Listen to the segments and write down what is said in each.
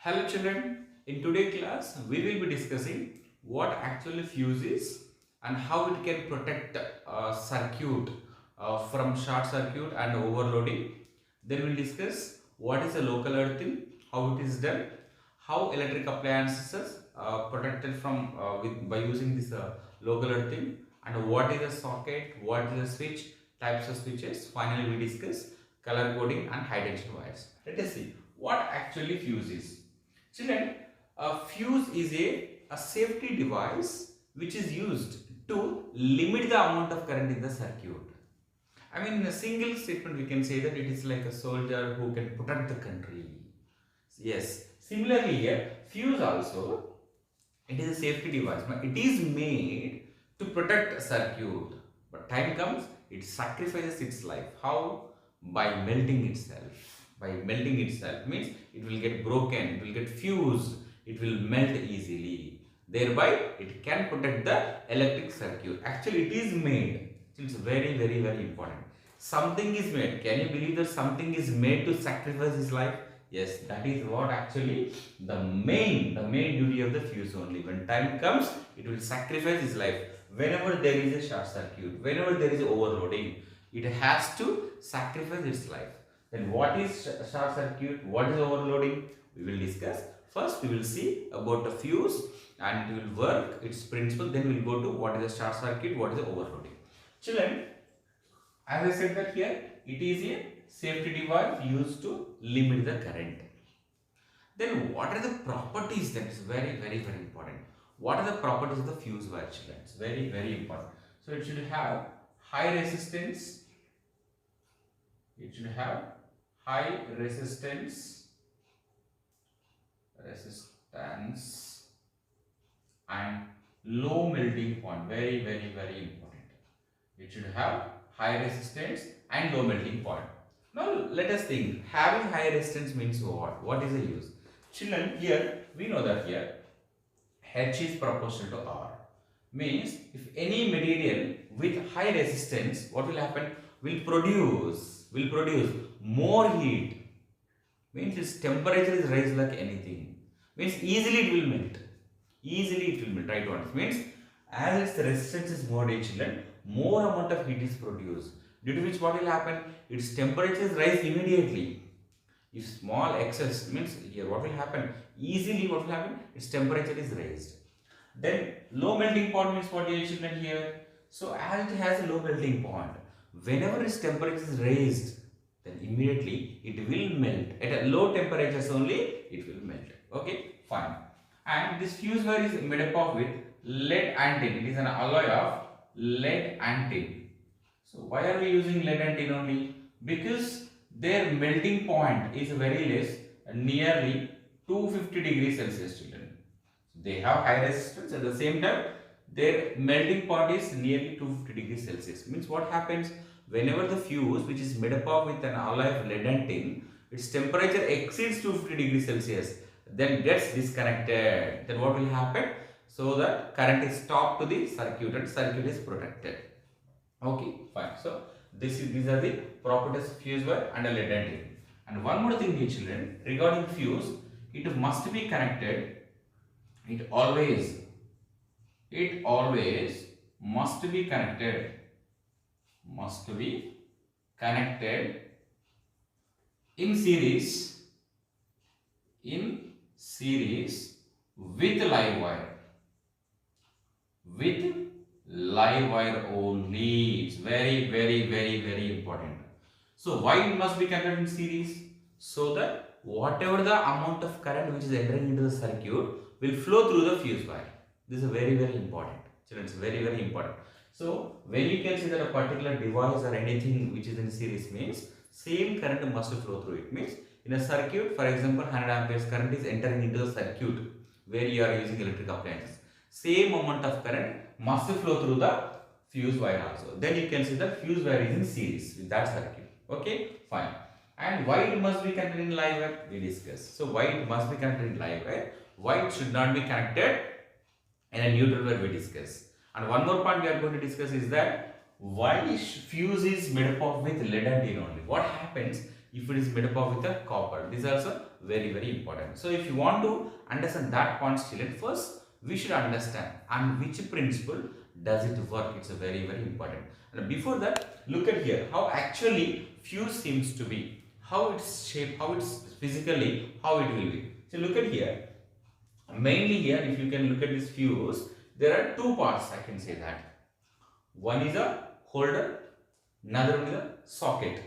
Hello children, in today's class we will be discussing what actually fuse is and how it can protect a circuit from short circuit and overloading. Then we will discuss what is a local earthing, how it is done, how electric appliances protected from by using this local earthing, and what is a socket, what is a switch, types of switches. Finally we discuss color coding and high tension wires. Let us see what actually fuse is. Children, a fuse is a safety device which is used to limit the amount of current in the circuit. I mean, in a single statement, we can say that it is like a soldier who can protect the country. Yes. Similarly, here, fuse also, it is a safety device. Now, it is made to protect a circuit. But time comes, it sacrifices its life. How? By melting itself. By melting itself means it will get broken, it will get fused, it will melt easily. Thereby, it can protect the electric circuit. Actually, it is made. It's very important. Something is made. Can you believe that something is made to sacrifice his life? Yes, that is what actually the main duty of the fuse only. When time comes, it will sacrifice his life. Whenever there is a short circuit, whenever there is overloading, it has to sacrifice its life. Then what is short circuit? What is overloading? We will discuss. First we will see about the fuse and it will work, its principle. Then we will go to what is a short circuit, what is the overloading. Children, as I said that here, it is a safety device used to limit the current. Then what are the properties? That is very important. What are the properties of the fuse wire, children? It's very important. So it should have high resistance. It should have high resistance and low melting point. Very important. It should have high resistance and low melting point. Now let us think. Having high resistance means what? What is the use? Children, here we know that here H is proportional to R. Means if any material with high resistance, what will happen? Will produce more heat. Means its temperature is raised like anything. Means easily it will melt. Right one. Means as its resistance is more, children, more amount of heat is produced. Due to which what will happen? Its temperature is raised immediately. If small excess means here what will happen? Easily what will happen? Its temperature is raised. Then low melting point means what, children, here? So as it has a low melting point, whenever its temperature is raised, then immediately it will melt. At a low temperatures only it will melt. Okay, fine. And this fuse wire is made up of with lead and tin. It is an alloy of lead and tin. So why are we using lead and tin only? Because their melting point is very less, nearly 250 degrees Celsius, children. They have high resistance, at the same time their melting point is nearly 250 degrees Celsius. Means what happens? Whenever the fuse, which is made up of with an alloy of lead and tin, its temperature exceeds 250 degrees Celsius, then gets disconnected. Then what will happen? So that current is stopped to the circuit and circuit is protected. Okay, fine. So these are the properties of fuse wire and a lead and tin. And one more thing, dear children, regarding fuse, it must be connected. It always must be connected. In series with live wire only. It's very important. So why it must be connected in series? So that whatever the amount of current which is entering into the circuit will flow through the fuse wire. This is very important. Children, it's very important. So when you can see that a particular device or anything which is in series means same current must flow through it. Means in a circuit, for example, 100 amperes current is entering into the circuit where you are using electric appliances. Same amount of current must flow through the fuse wire also. Then you can see that fuse wire is in series with that circuit. Okay, fine. And why it must be connected in live wire? We discuss. So why it must be connected in live wire? Why it should not be connected in a neutral wire? We discuss. And one more point we are going to discuss is that why fuse is made up of with lead and tin only. What happens? if it is made up of with a copper. This is also very very important. So if you want to understand that points children, first we should understand on which principle does it work. It's a very very important. And before that, look at here how actually fuse seems to be, how it's shaped, how it's physically, how it will be. So look at here. Mainly here, if you can look at this fuse, there are two parts, I can say that. One is a holder, another one is a socket.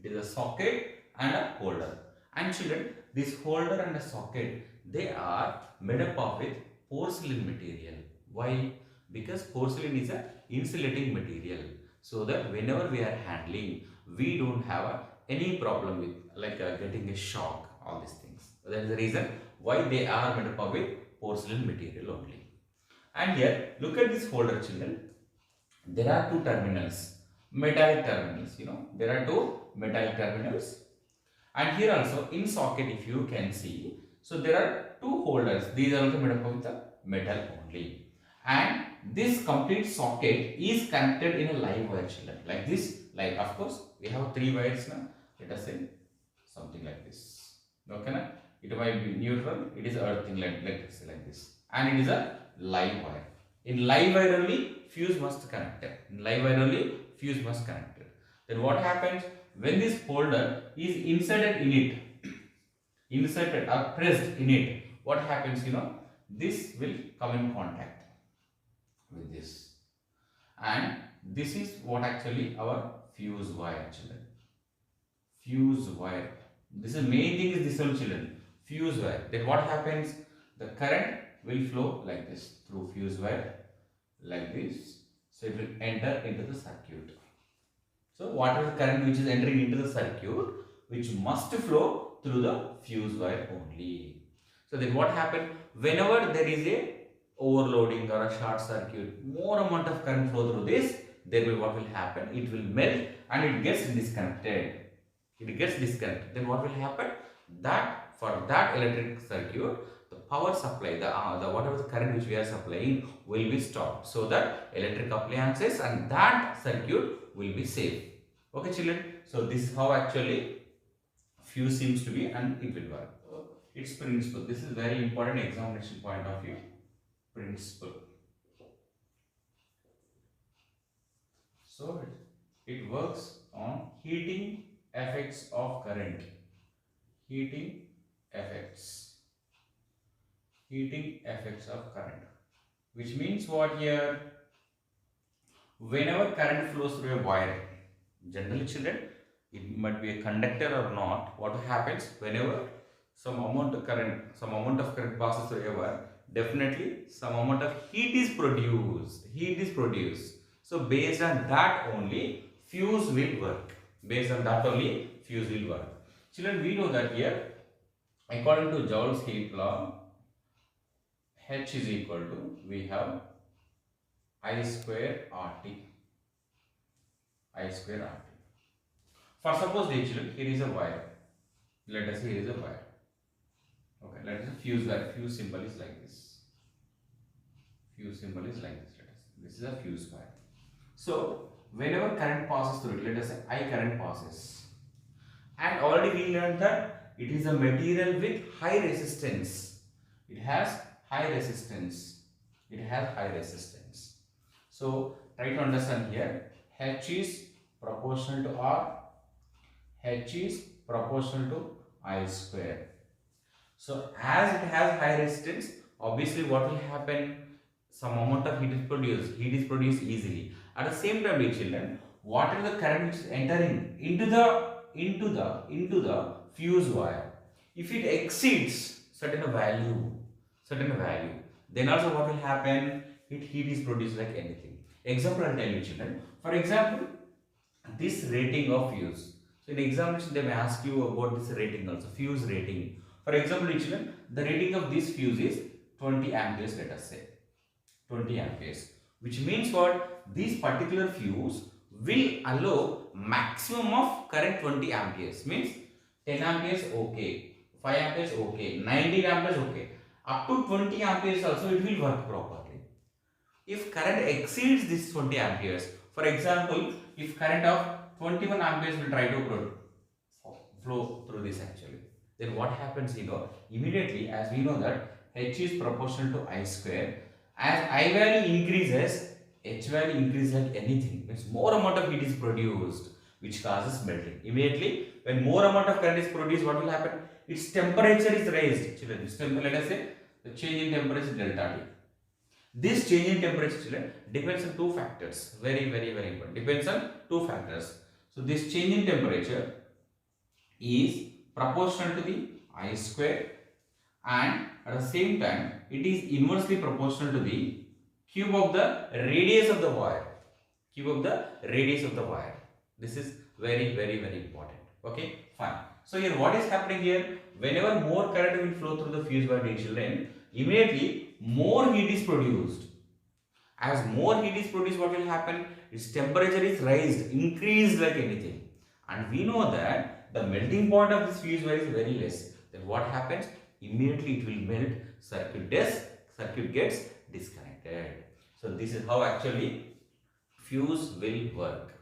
It is a socket and a holder. And children, this holder and a socket, they are made up of with porcelain material. Why? Because porcelain is a insulating material. So that whenever we are handling, we don't have any problem with like getting a shock, all these things. That is the reason why they are made up of with porcelain material only. And here, look at this holder children. There are two terminals, metallic terminals, there are two metallic terminals. And here also in socket, if you can see, so there are two holders. These are also made up of the metal only. And this complete socket is connected in a live wire children. Like this, like of course, we have three wires now. Let us say something like this. Okay, na? It might be neutral, it is earthing like this. And it is a live wire. In live wire only, fuse must connect. In live wire only, fuse must connect. Then what happens when this holder is inserted in it, inserted or pressed in it? What happens? This will come in contact with this, and this is what actually our fuse wire, children. Fuse wire. This is main thing is this one, children. Fuse wire. Then what happens? The current will flow like this through fuse wire, like this. So it will enter into the circuit. So whatever current which is entering into the circuit, which must flow through the fuse wire only. So then what happens? Whenever there is a overloading or a short circuit, more amount of current flow through this, there will what will happen? It will melt and it gets disconnected. It gets disconnected. Then what will happen? That for that electric circuit, the power supply, the whatever the current which we are supplying will be stopped, so that electric appliances and that circuit will be safe. Okay, children. So this is how actually fuse seems to be, and it will work. Its principle. This is very important examination point of view. Principle. So it works on heating effects of current. Heating effects. Heating effects of current. Which means what here? Whenever current flows through a wire, generally children, it might be a conductor or not, what happens whenever some amount of current passes through a wire, definitely some amount of heat is produced. So based on that only fuse will work. Children, we know that here, according to Joule's heat law, H is equal to, we have I square RT. For suppose children, here is a wire. Let us say here is a wire. Okay, let us say fuse wire. Fuse symbol is like this. This is a fuse wire. So whenever current passes through it, let us say I current passes. And already we learned that it is a material with high resistance. It has high resistance. So try to understand here. H is proportional to R. H is proportional to I square. So as it has high resistance, obviously what will happen? Some amount of heat is produced. Heat is produced easily. At the same time, children, what is the current which is entering into the fuse wire? If it exceeds certain value, then also what will happen? Heat is produced like anything. Example, I'll tell you, children. For example, this rating of fuse. So in examination, they may ask you about this rating also, fuse rating. For example, children, the rating of this fuse is 20 amperes, let us say. 20 amperes. Which means what? This particular fuse will allow maximum of current 20 amperes. Means 10 amperes okay, 5 amperes okay, 19 amperes okay. Up to 20 amperes also it will work properly. If current exceeds this 20 amperes, for example, if current of 21 amperes will try to flow through this actually. Then what happens, immediately, as we know that H is proportional to I square. As I value increases, H value increases like anything. Means more amount of heat is produced, which causes melting. Immediately, when more amount of current is produced, what will happen? Its temperature is raised. Children, this temperature, let us say, the change in temperature is delta T. This change in temperature, children, depends on two factors. Very, very, very important. Depends on two factors. So, this change in temperature is proportional to the I square, and at the same time it is inversely proportional to the cube of the radius of the wire. Cube of the radius of the wire. This is very, very, very important. Okay, fine. So here what is happening here? Whenever more current will flow through the fuse wire, children, immediately more heat is produced. As more heat is produced, what will happen? Its temperature is raised, increased like anything. And we know that the melting point of this fuse wire is very less. Then what happens? Immediately it will melt, circuit gets disconnected. So this is how actually fuse will work.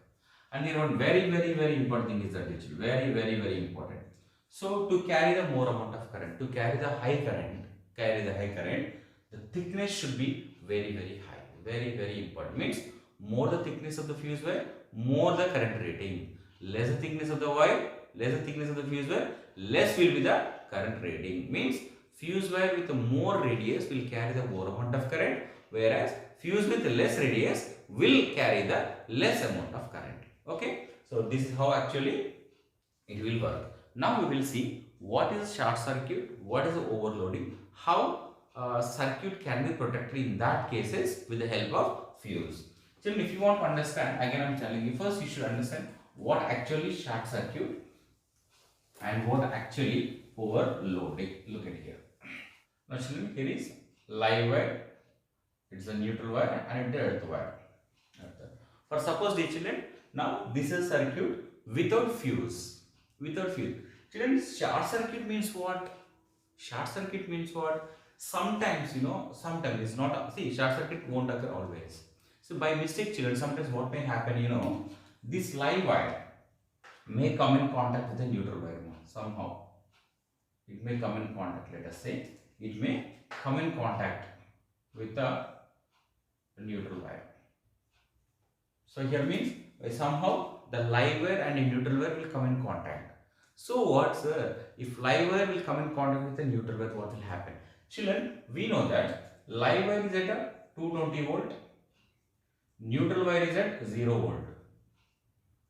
And here one very, very, very important thing is that it's very, very, very important. So to carry the more amount of current, to carry the high current, the thickness should be very, very high. Very, very important. Means more the thickness of the fuse wire, more the current rating. Less the thickness of the wire, less the thickness of the fuse wire, less will be the current rating. Means fuse wire with more radius will carry the more amount of current, whereas fuse with less radius will carry the less amount of current. Okay, so this is how actually it will work. Now we will see what is short circuit, what is overloading, how circuit can be protected in that cases with the help of fuse. Children, if you want to understand, again I am telling you, first you should understand what actually short circuit and what actually overloading. Look at here. Now children, here is live wire, it's a neutral wire and the earth wire. For suppose the children, now this is circuit without fuse. Without fuse. Children, short circuit means what? Short circuit means what? Sometimes, sometimes it's not, see, short circuit won't occur always. So by mistake, children, sometimes what may happen, this live wire may come in contact with the neutral wire somehow. It may come in contact, let us say, it may come in contact with the neutral wire. So here means somehow the live wire and the neutral wire will come in contact. So what, sir? If live wire will come in contact with the neutral wire, what will happen? Children, we know that live wire is at a 220 volt, neutral wire is at 0 volt.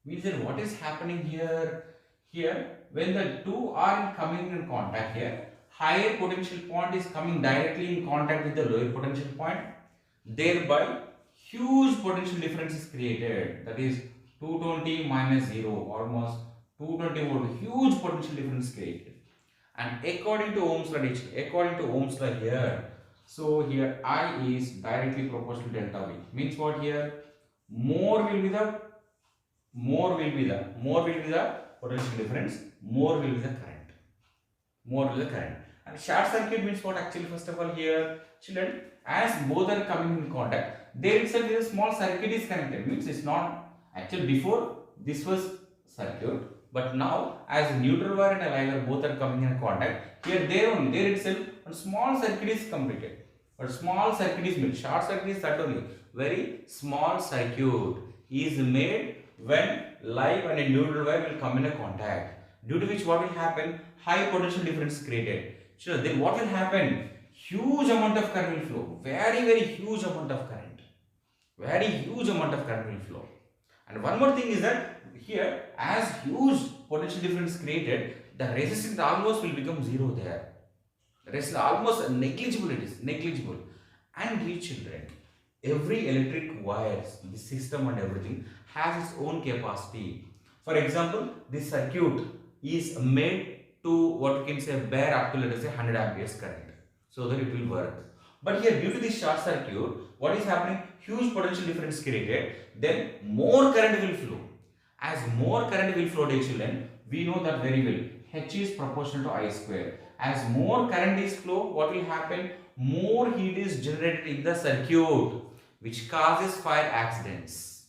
Means that what is happening here? Here, when the two are coming in contact here, higher potential point is coming directly in contact with the lower potential point. Thereby, huge potential difference is created. That is 220 minus 0, almost 220 volt, huge potential difference created. And according to Ohm's law, here, so here I is directly proportional to delta V. Means what here? More will be the potential difference, more will be the current. And short circuit means what actually? First of all, here, children, as both are coming in contact, there itself is a small circuit is connected. Means it's not actually before this was circuit, but now as neutral wire and a live wire both are coming in contact, here there itself a small circuit is completed. But small circuit is made. Short circuit is that only. Very small circuit is made when live and a neutral wire will come in a contact. Due to which what will happen? High potential difference is created. Sure, then what will happen? Huge amount of current will flow. Very, very huge amount of current. Very huge amount of current will flow. And one more thing is that here, as huge potential difference created, the resistance almost will become zero there. The resistance almost negligible, it is negligible. And we children, every electric wires, the system and everything has its own capacity. For example, this circuit is made to what you can say bear up to, let us say, 100 amperes current, so that it will work. But here, due to this short circuit, what is happening? Huge potential difference created, then more current will flow. As more current will flow, dear children, we know that very well. H is proportional to I square. As more current is flow, what will happen? More heat is generated in the circuit, which causes fire accidents.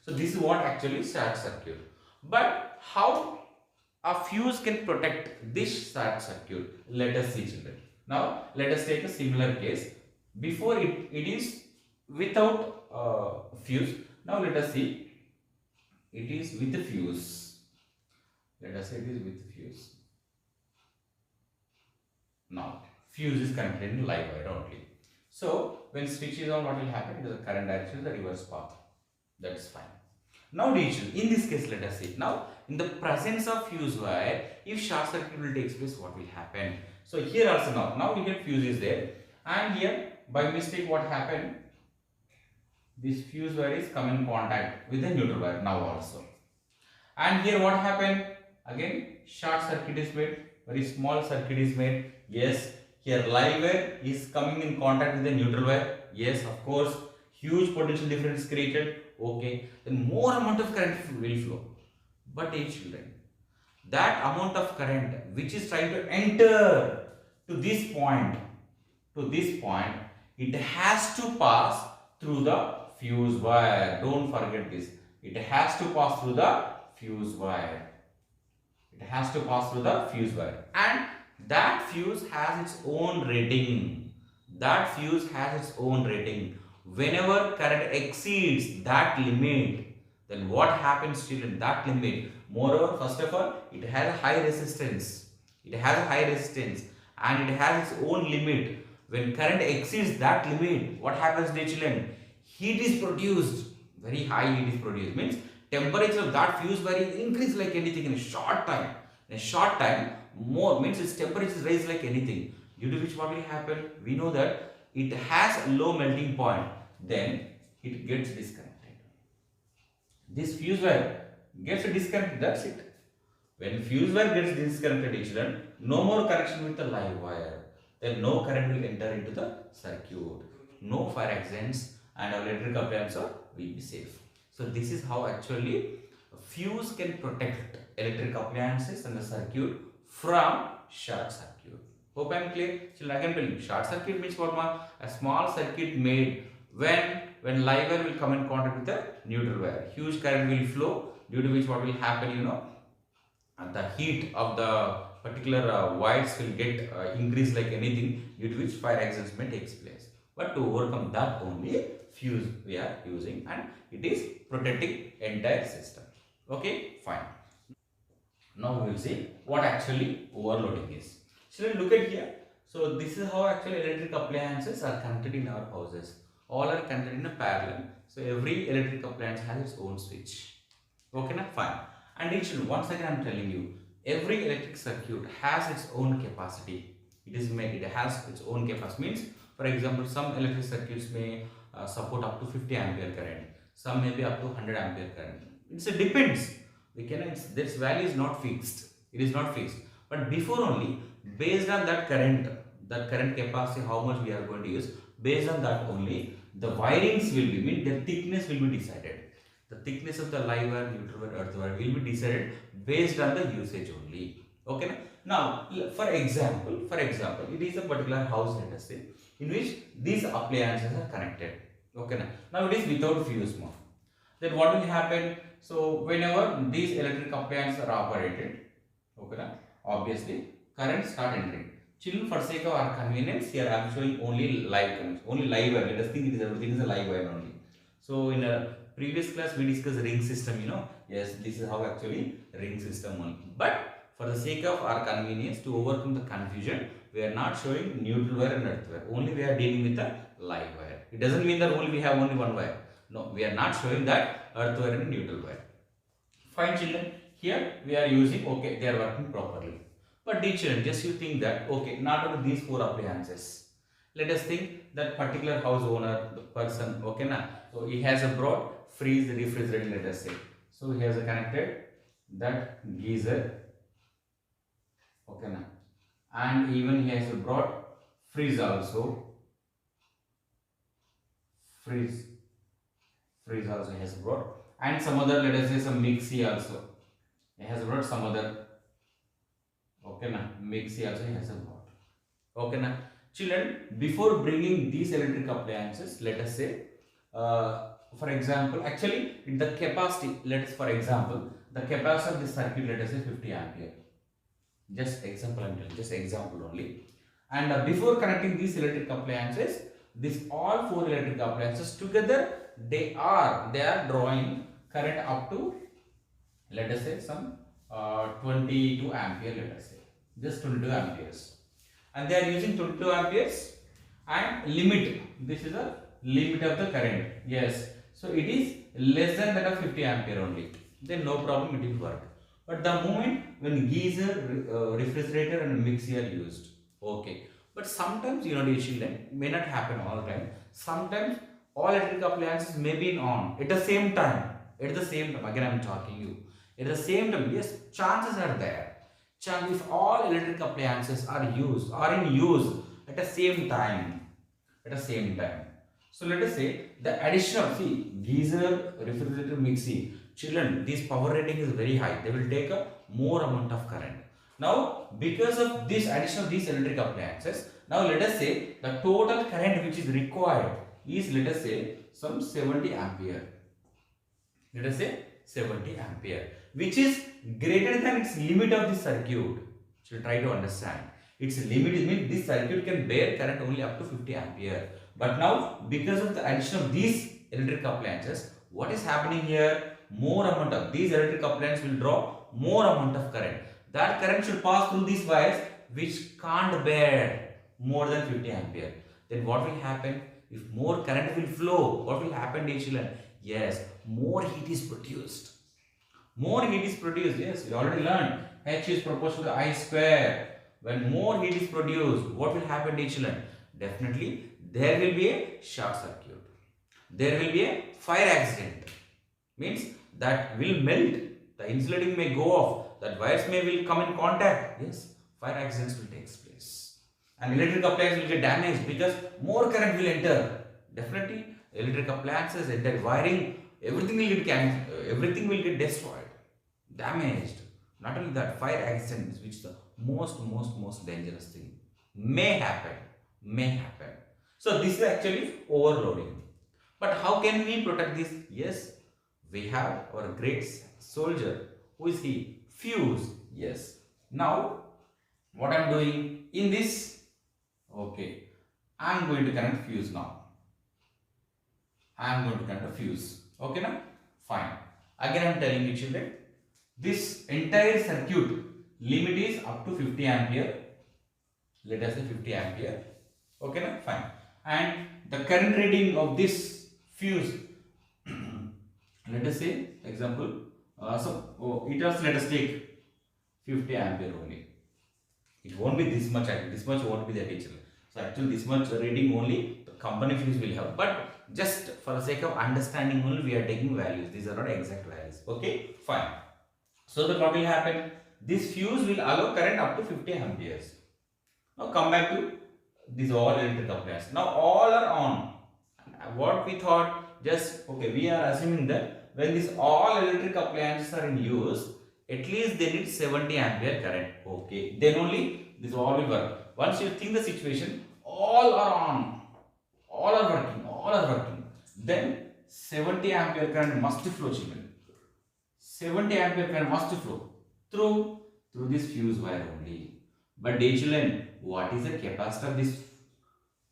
So this is what actually short circuit. But how a fuse can protect this short circuit? Let us see, children. Now let us take a similar case. Before it is without fuse. Now let us see, it is with the fuse. Let us say it is with fuse. Now fuse is connected in live wire only. So when switch is on, what will happen? The current direction is the reverse path. That's fine. Now in this case, let us see. Now in the presence of fuse wire, if short circuit will take place, what will happen? So here also now we get fuse is there, and here by mistake what happened? This fuse wire is come in contact with the neutral wire now also. And here what happened? Again short circuit is made, very small circuit is made. Yes, here live wire is coming in contact with the neutral wire. Yes, of course, huge potential difference created. Okay, then more amount of current will flow. But children, that amount of current which is trying to enter to this point, it has to pass through the fuse wire. Don't forget this. It has to pass through the fuse wire. It has to pass through the fuse wire, and that fuse has its own rating. That fuse has its own rating. Whenever current exceeds that limit, then what happens, children? That limit. Moreover, first of all, it has a high resistance. It has a high resistance, and it has its own limit. When current exceeds that limit, what happens, dear children? Heat is produced. Very high heat is produced. Means temperature of that fuse wire increase like anything in a short time. In a short time, more means its temperature is raised like anything. Due to which what will happen? We know that it has a low melting point. Then it gets disconnected. This fuse wire gets disconnected. That's it. When fuse wire gets disconnected, children, no more connection with the live wire. Then no current will enter into the circuit. No fire accidents, and our electric appliance will be safe. So this is how actually fuse can protect electric appliances and the circuit from short circuit. Hope I am clear. Children, again tell you, short circuit means what? A small circuit made when live wire will come in contact with the neutral wire. Huge current will flow, due to which what will happen, the heat of the particular wires will get increased like anything, due to which fire accidents may take place. But to overcome that, only fuse we are using, and it is protecting entire system. Okay, fine. Now we will see what actually overloading is. Children, look at here. So this is how actually electric appliances are connected in our houses. All are connected in a parallel. So every electric appliance has its own switch. Okay, now fine. And children, once again I am telling you, every electric circuit has its own capacity. It has its own capacity. Means, for example, some electric circuits may support up to 50 ampere current. Some may be up to 100 ampere current. It depends. This value is not fixed. It is not fixed. But before only, based on that current capacity, how much we are going to use, based on that only, the wirings will be, mean the thickness will be decided. The thickness of the live wire, neutral wire, earth wire will be decided based on the usage only. Okay. Now, for example, it is a particular house, let us say, in which these appliances are connected. Okay. Now it is without fuse mode. Then what will happen? So whenever these electric appliances are operated, okay, obviously current start entering. Children, for sake of our convenience, here I am showing only live connection, only live wire. Let us think everything is a live wire only. So in a previous class we discussed ring system. Yes, this is how actually ring system only. But for the sake of our convenience, to overcome the confusion, we are not showing neutral wire and earth wire. Only we are dealing with the live wire. It doesn't mean that we have only one wire. No, we are not showing that earth wire and neutral wire. Fine, children. Here we are using, okay, they are working properly. But dear children, just you think that, okay, not only these 4 appliances. Let us think that particular house owner, the person, okay, so he has a broad freeze refrigerator, let us say. So he has connected that geyser, okay, and even he has a broad freeze also. Freeze also has brought, and some other, let us say, some mixie also it has brought, some other, okay, mixie also has brought. Okay, children, before bringing these electric appliances, let us say, for example, actually the capacity, let us, for example, the capacity of this circuit, let us say 50 ampere. Just example I'm telling, just example only. And before connecting these electric appliances, these all four electric appliances together, they are drawing current up to, let us say, some 22 ampere, let us say, just 22 amperes, and they are using 22 amperes and limit. This is a limit of the current. Yes, so it is less than that of 50 ampere only. Then no problem, it will work. But the moment when geyser, refrigerator and mixer are used, okay. But sometimes, dear children, may not happen all the time. Sometimes all electric appliances may be on at the same time. At the same time, again I am talking you. At the same time, yes, chances are there. If all electric appliances are in use at the same time. So let us say the addition of, geyser, refrigerator, mixing. Children, this power rating is very high. They will take a more amount of current. Now, because of this addition of these electric appliances, now let us say the total current which is required is, let us say, some 70 ampere. Let us say 70 ampere, which is greater than its limit of the circuit. So try to understand. Its limit means this circuit can bear current only up to 50 ampere. But now, because of the addition of these electric appliances, what is happening here? More amount of these electric appliances will draw more amount of current. That current should pass through these wires which can't bear more than 50 ampere. Then what will happen? If more current will flow, what will happen, dear children? Yes, more heat is produced. More heat is produced. Yes, we already learned. H is proportional to I square. When more heat is produced, what will happen, dear children? Definitely, there will be a short circuit. There will be a fire accident. Means that will melt. The insulating may go off. That wires will come in contact. Yes, fire accidents will take place. And electric appliances will get damaged because more current will enter. Definitely, electric appliances, entire wiring, everything will get destroyed, damaged. Not only that, fire accidents, which is the most dangerous thing, may happen. So this is actually overloading. But how can we protect this? Yes, we have our great soldier. Who is he? Fuse. Yes. Now, what I am doing in this? Okay, I am going to connect fuse now. I am going to connect a fuse. Okay now? Fine. Again I am telling you, children, this entire circuit limit is up to 50 ampere. Let us say 50 ampere. Okay now? Fine. And the current reading of this fuse, let us say, example, let us take 50 ampere only. It won't be this much, this much won't be the teacher. So actually this much reading only the company fuse will have, but just for the sake of understanding only we are taking values. These are not exact values. Okay, fine. So that what will happen? This fuse will allow current up to 50 amperes. Now come back to these all electric appliances. Now all are on. What we thought, just okay, we are assuming that when these all electric appliances are in use, at least they need 70 ampere current. Okay, then only this all will work. Once you think the situation, all are on, all are working, then 70 ampere current must flow, children. 70 ampere current must flow through this fuse wire only. But dear children, what is the capacity of this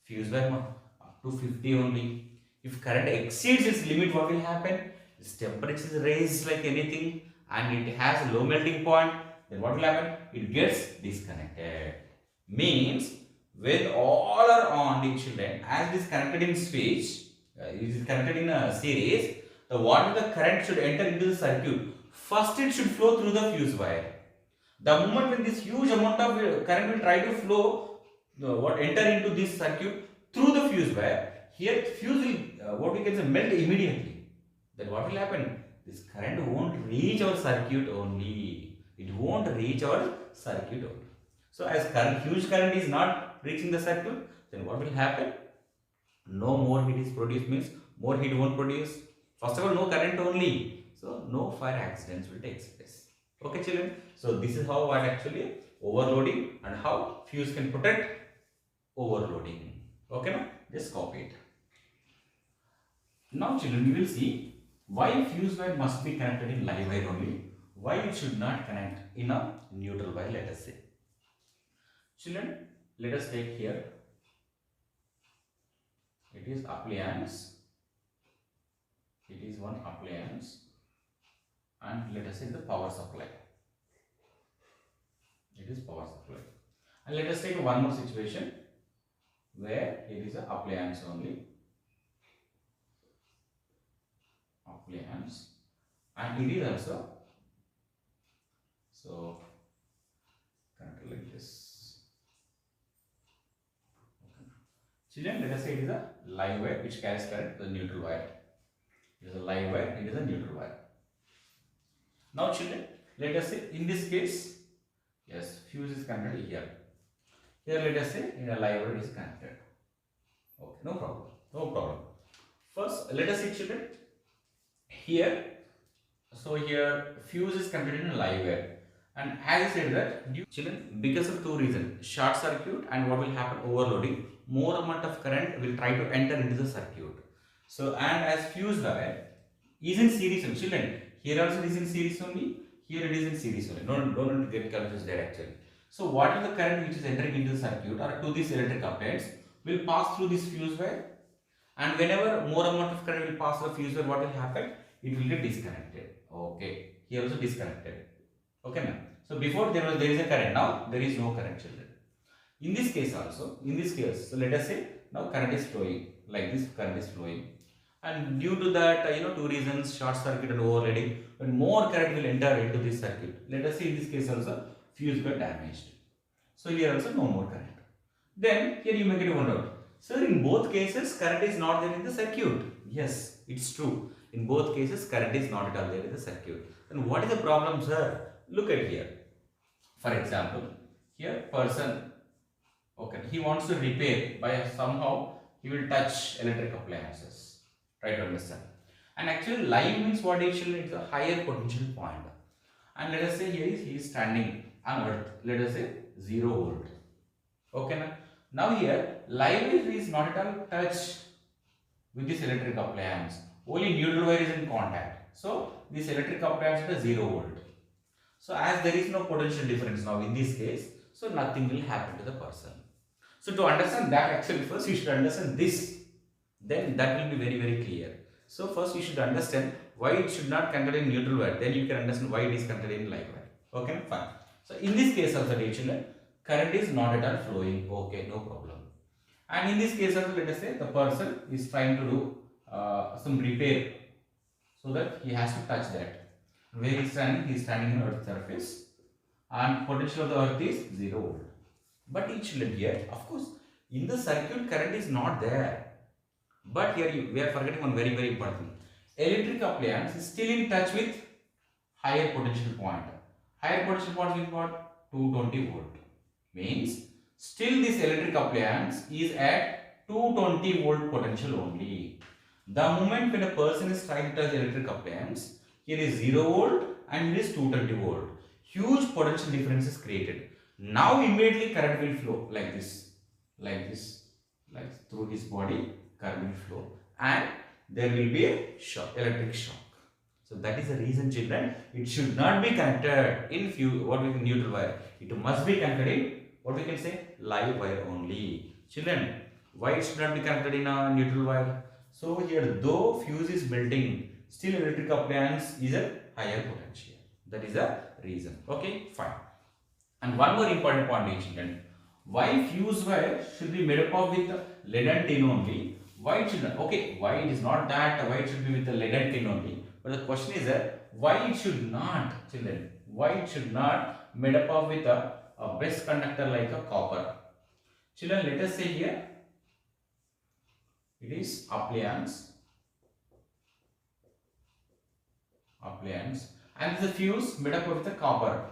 fuse wire? Up to 50 only. If current exceeds its limit, what will happen? Its temperature is raised like anything and it has a low melting point. Then what will happen? It gets disconnected. Means when all are on, dear children, as it is connected in switch, it is connected in a series, the current should enter into the circuit. First it should flow through the fuse wire. The moment when this huge amount of current will try to flow, enter into this circuit through the fuse wire, here fuse will melt immediately. Then what will happen? This current won't reach our circuit only. It won't reach our circuit only. So as huge current is not reaching the circuit, then what will happen? No more heat is produced, means more heat won't produce. First of all, no current only. So no fire accidents will take place. Okay, children. So this is how what actually overloading and how fuse can protect overloading. Okay, now just copy it. Now, children, you will see why fuse wire must be connected in live wire only. why it should not connect in a neutral wire, let us say. Children, let us take here, it is appliance, it is one appliance, and let us say the power supply, it is power supply. And let us take one more situation where it is an appliance only, appliance, and it is also, so connect like this. Children, let us say it is a live wire which carries current to the neutral wire. It is a live wire, it is a neutral wire. Now children, let us say in this case, yes, fuse is connected here. Here let us say in a live wire it is connected. Okay, no problem, no problem. First, let us see children, here, so here fuse is connected in a live wire. And as I said that, children, because of two reasons, short circuit and what will happen, overloading, more amount of current will try to enter into the circuit. So, and as fuse wire is in series only, children, here also it is in series only, here it is in series only. Don't get confused there actually. So, what is the current which is entering into the circuit or to this electric appliance will pass through this fuse wire, and whenever more amount of current will pass through the fuse wire, what will happen? It will get disconnected. Okay, here also disconnected. Okay, ma'am. So before there is a current, now there is no current, children. In this case also, so let us say now current is flowing, like this current is flowing, and due to that two reasons, short circuit and overloading, when more current will enter into this circuit, let us say in this case also fuse got damaged. So here also no more current. Then here you may get wonder, sir, in both cases current is not there in the circuit. Yes, it's true. In both cases current is not at all there in the circuit. Then what is the problem, sir? Look at here. For example, here person, okay, he wants to repair by somehow he will touch electric appliances. Try to understand. And actually live means what actually it's a higher potential point. And let us say here he is standing on earth. Let us say 0 volt. Okay, now here live is not at all touch with this electric appliance. Only neutral wire is in contact. So this electric appliance is 0 volt. So as there is no potential difference now in this case, so nothing will happen to the person. So to understand that, actually first you should understand this, then that will be very, very clear. So first you should understand why it should not contain neutral wire, then you can understand why it is contained in live wire. Okay, fine. So in this case also, dear children, current is not at all flowing. Okay, no problem. And in this case also, let us say the person is trying to do some repair, so that he has to touch that. Where he is standing on earth's surface, and potential of the earth is 0 volt. But each children here, of course, in the circuit current is not there. But here we are forgetting one very, very important thing. Electric appliance is still in touch with higher potential point. Higher potential point is what? 220 volt. Means still this electric appliance is at 220 volt potential only. The moment when a person is trying to touch electric appliance, here is 0 volt and here is 220 volt. Huge potential difference is created. Now immediately current will flow like this, like through his body, current will flow, and there will be a shock, electric shock. So that is the reason, children, it should not be connected in neutral wire. It must be connected in what we can say live wire only. Children, why it should not be connected in a neutral wire? So here, though fuse is melting, still electric appliance is a higher potential. That is the reason. Okay, fine. And one more important point, children. Why fuse wire should be made up of with lead and tin only? Why, children? Okay, why it is not that? Why it should be with the lead and tin only? But the question is that why it should not, children? Why it should not made up of with a best conductor like a copper? Children, let us say here it is appliance, and the fuse made up of the copper.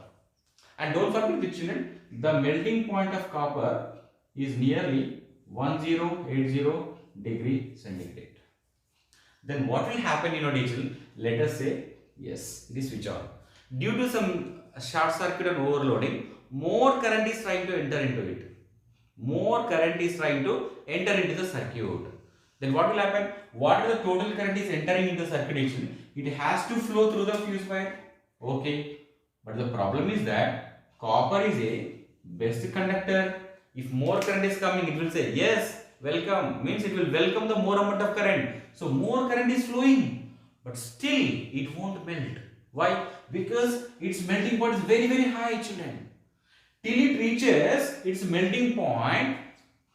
And don't forget the children, the melting point of copper is nearly 1080 degree centigrade. Then what will happen, dear children? Let us say, yes, it is switch on. Due to some short circuit and overloading, more current is trying to enter into it. More current is trying to enter into the circuit. Then what will happen? What the total current is entering into the circuit? It has to flow through the fuse wire. Okay. But the problem is that copper is a best conductor. If more current is coming, it will say yes, welcome, means it will welcome the more amount of current. So more current is flowing, but still it won't melt. Why? Because its melting point is very, very high, children. Till it reaches its melting point,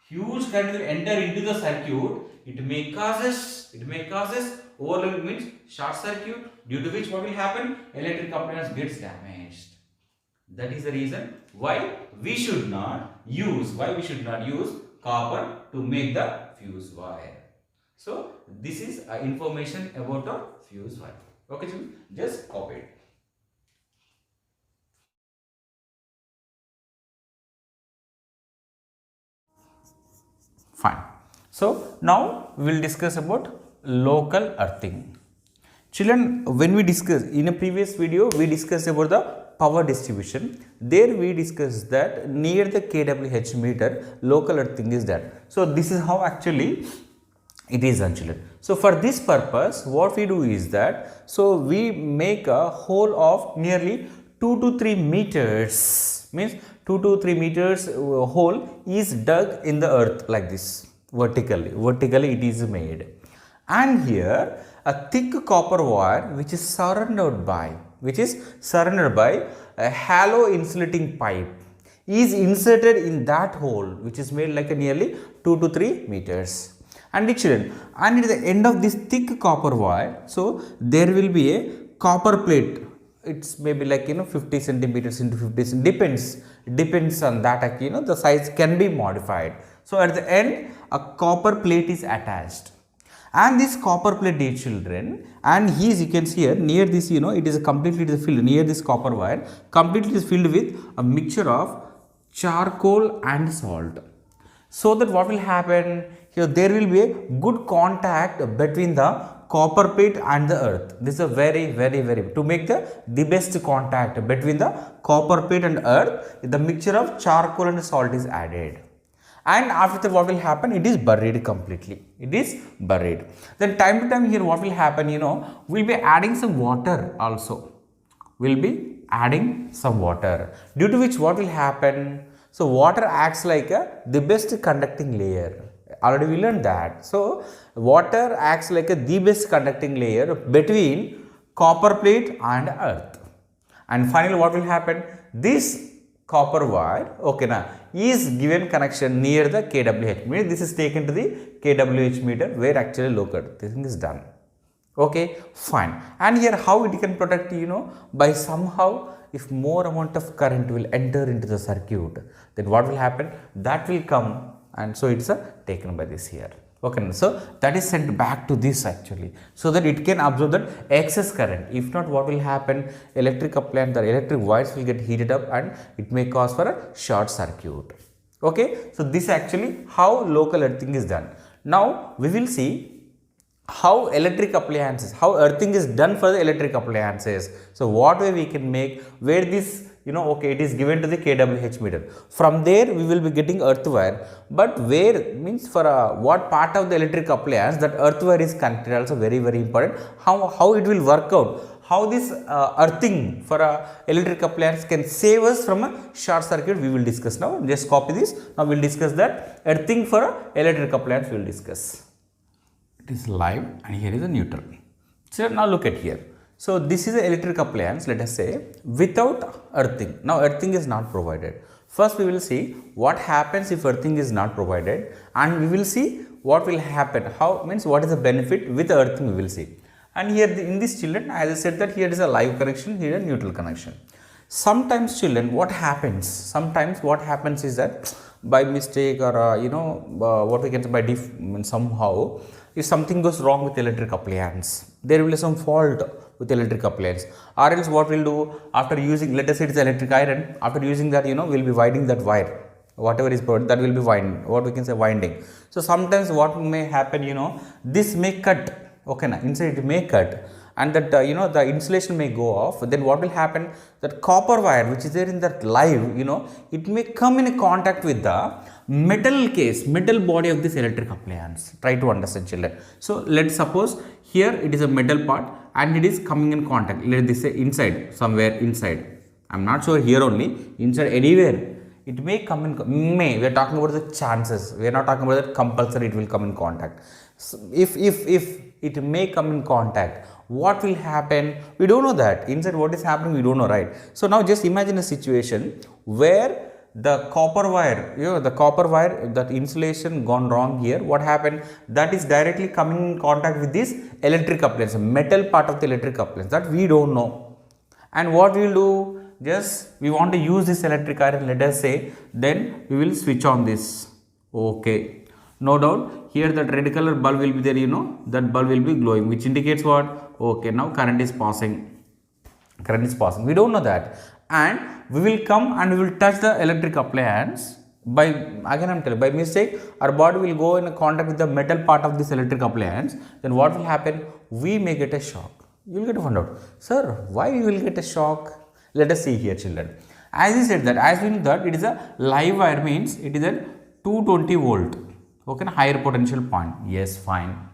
huge current will enter into the circuit. It may causes overload, means short circuit, due to which what will happen? Electric appliance gets damaged. That is the reason why we should not use copper to make the fuse wire. So this is information about the fuse wire. Okay, children, just copy it. Fine. So now we will discuss about local earthing. Children, when we discuss in a previous video, we discussed about the power distribution. There we discussed that near the kWh meter, local earthing is done. So this is how actually it is done, children. So for this purpose, what we do is that, so we make a hole of nearly 2 to 3 meters, means 2 to 3 meters hole is dug in the earth like this, vertically it is made. And here a thick copper wire which is surrounded by a hollow insulating pipe is inserted in that hole, which is made like a nearly 2 to 3 meters. And children, and at the end of this thick copper wire, so there will be a copper plate. It's maybe like 50 centimeters into 50 depends on that, the size can be modified. So at the end a copper plate is attached, and this copper plate, dear children, and here you can see here near this, it is completely filled near this copper wire, completely is filled with a mixture of charcoal and salt. So that what will happen here, there will be a good contact between the copper plate and the earth. This is a very to make the best contact between the copper plate and earth, the mixture of charcoal and salt is added. And after that what will happen, it is buried completely, it is buried. Then time to time here what will happen, we'll be adding some water also, we'll be adding some water, due to which what will happen, so water acts like the best conducting layer. Already we learned that. So water acts like the best conducting layer between copper plate and earth. And finally what will happen, this copper wire, okay, now is given connection near the kWh meter. This is taken to the kWh meter where actually local thing is done. Okay, fine. And here how it can protect, by somehow if more amount of current will enter into the circuit, then what will happen, that will come, and so it's taken by this here. Okay, so that is sent back to this actually, so that it can absorb that excess current. If not, what will happen, electric appliance, the electric wires will get heated up and it may cause for a short circuit. Okay, so this actually how local earthing is done. Now we will see how electric appliances, how earthing is done for the electric appliances. So what way we can make, where this, okay, it is given to the kWh meter. From there we will be getting earth wire, but where means for what part of the electric appliance that earth wire is connected also very important. How it will work out, how this earthing for electric appliance can save us from a short circuit, we will discuss now. Just copy this. Now we will discuss that earthing for electric appliance we will discuss. It is live and here is a neutral. So now look at here. So this is an electric appliance, let us say, without earthing. Now earthing is not provided. First we will see what happens if earthing is not provided, and we will see what will happen, how means what is the benefit with earthing we will see. And here in this children, as I said that here is a live connection, here a neutral connection. Sometimes children, what happens is that by mistake or what we can say by somehow, if something goes wrong with electric appliance, there will be some fault with electric appliance, or else what we'll do after using, let us say it's electric iron, after using that we'll be winding that wire, whatever is put, that will be what we can say winding. So sometimes what may happen, this may cut, okay, now inside it may cut, and that the insulation may go off. Then what will happen, that copper wire which is there in that live, it may come in contact with the metal body of this electric appliance. Try to understand children. So let's suppose here it is a metal part and it is coming in contact, let us say inside, somewhere inside, I'm not sure here only, inside anywhere. It may come in, we are talking about the chances. We are not talking about that compulsory it will come in contact. So if it may come in contact, what will happen? We don't know that. Inside what is happening, we don't know, right? So now just imagine a situation where the copper wire, the copper wire, that insulation gone wrong here. What happened? That is directly coming in contact with this electric appliance, metal part of the electric appliance, that we don't know. And what we will do? Just we want to use this electric iron, let us say, then we will switch on this. Okay. No doubt, here that red color bulb will be there, that bulb will be glowing, which indicates what? Okay, now current is passing. Current is passing. We don't know that. And we will come and we will touch the electric appliance. By, again I am telling, by mistake, our body will go in contact with the metal part of this electric appliance. Then what will happen? We may get a shock. You will get to find out, sir, why you will get a shock? Let us see here, children. As we said that, as we know that it is a live wire, means it is a 220 volt. Okay, higher potential point. Yes, fine.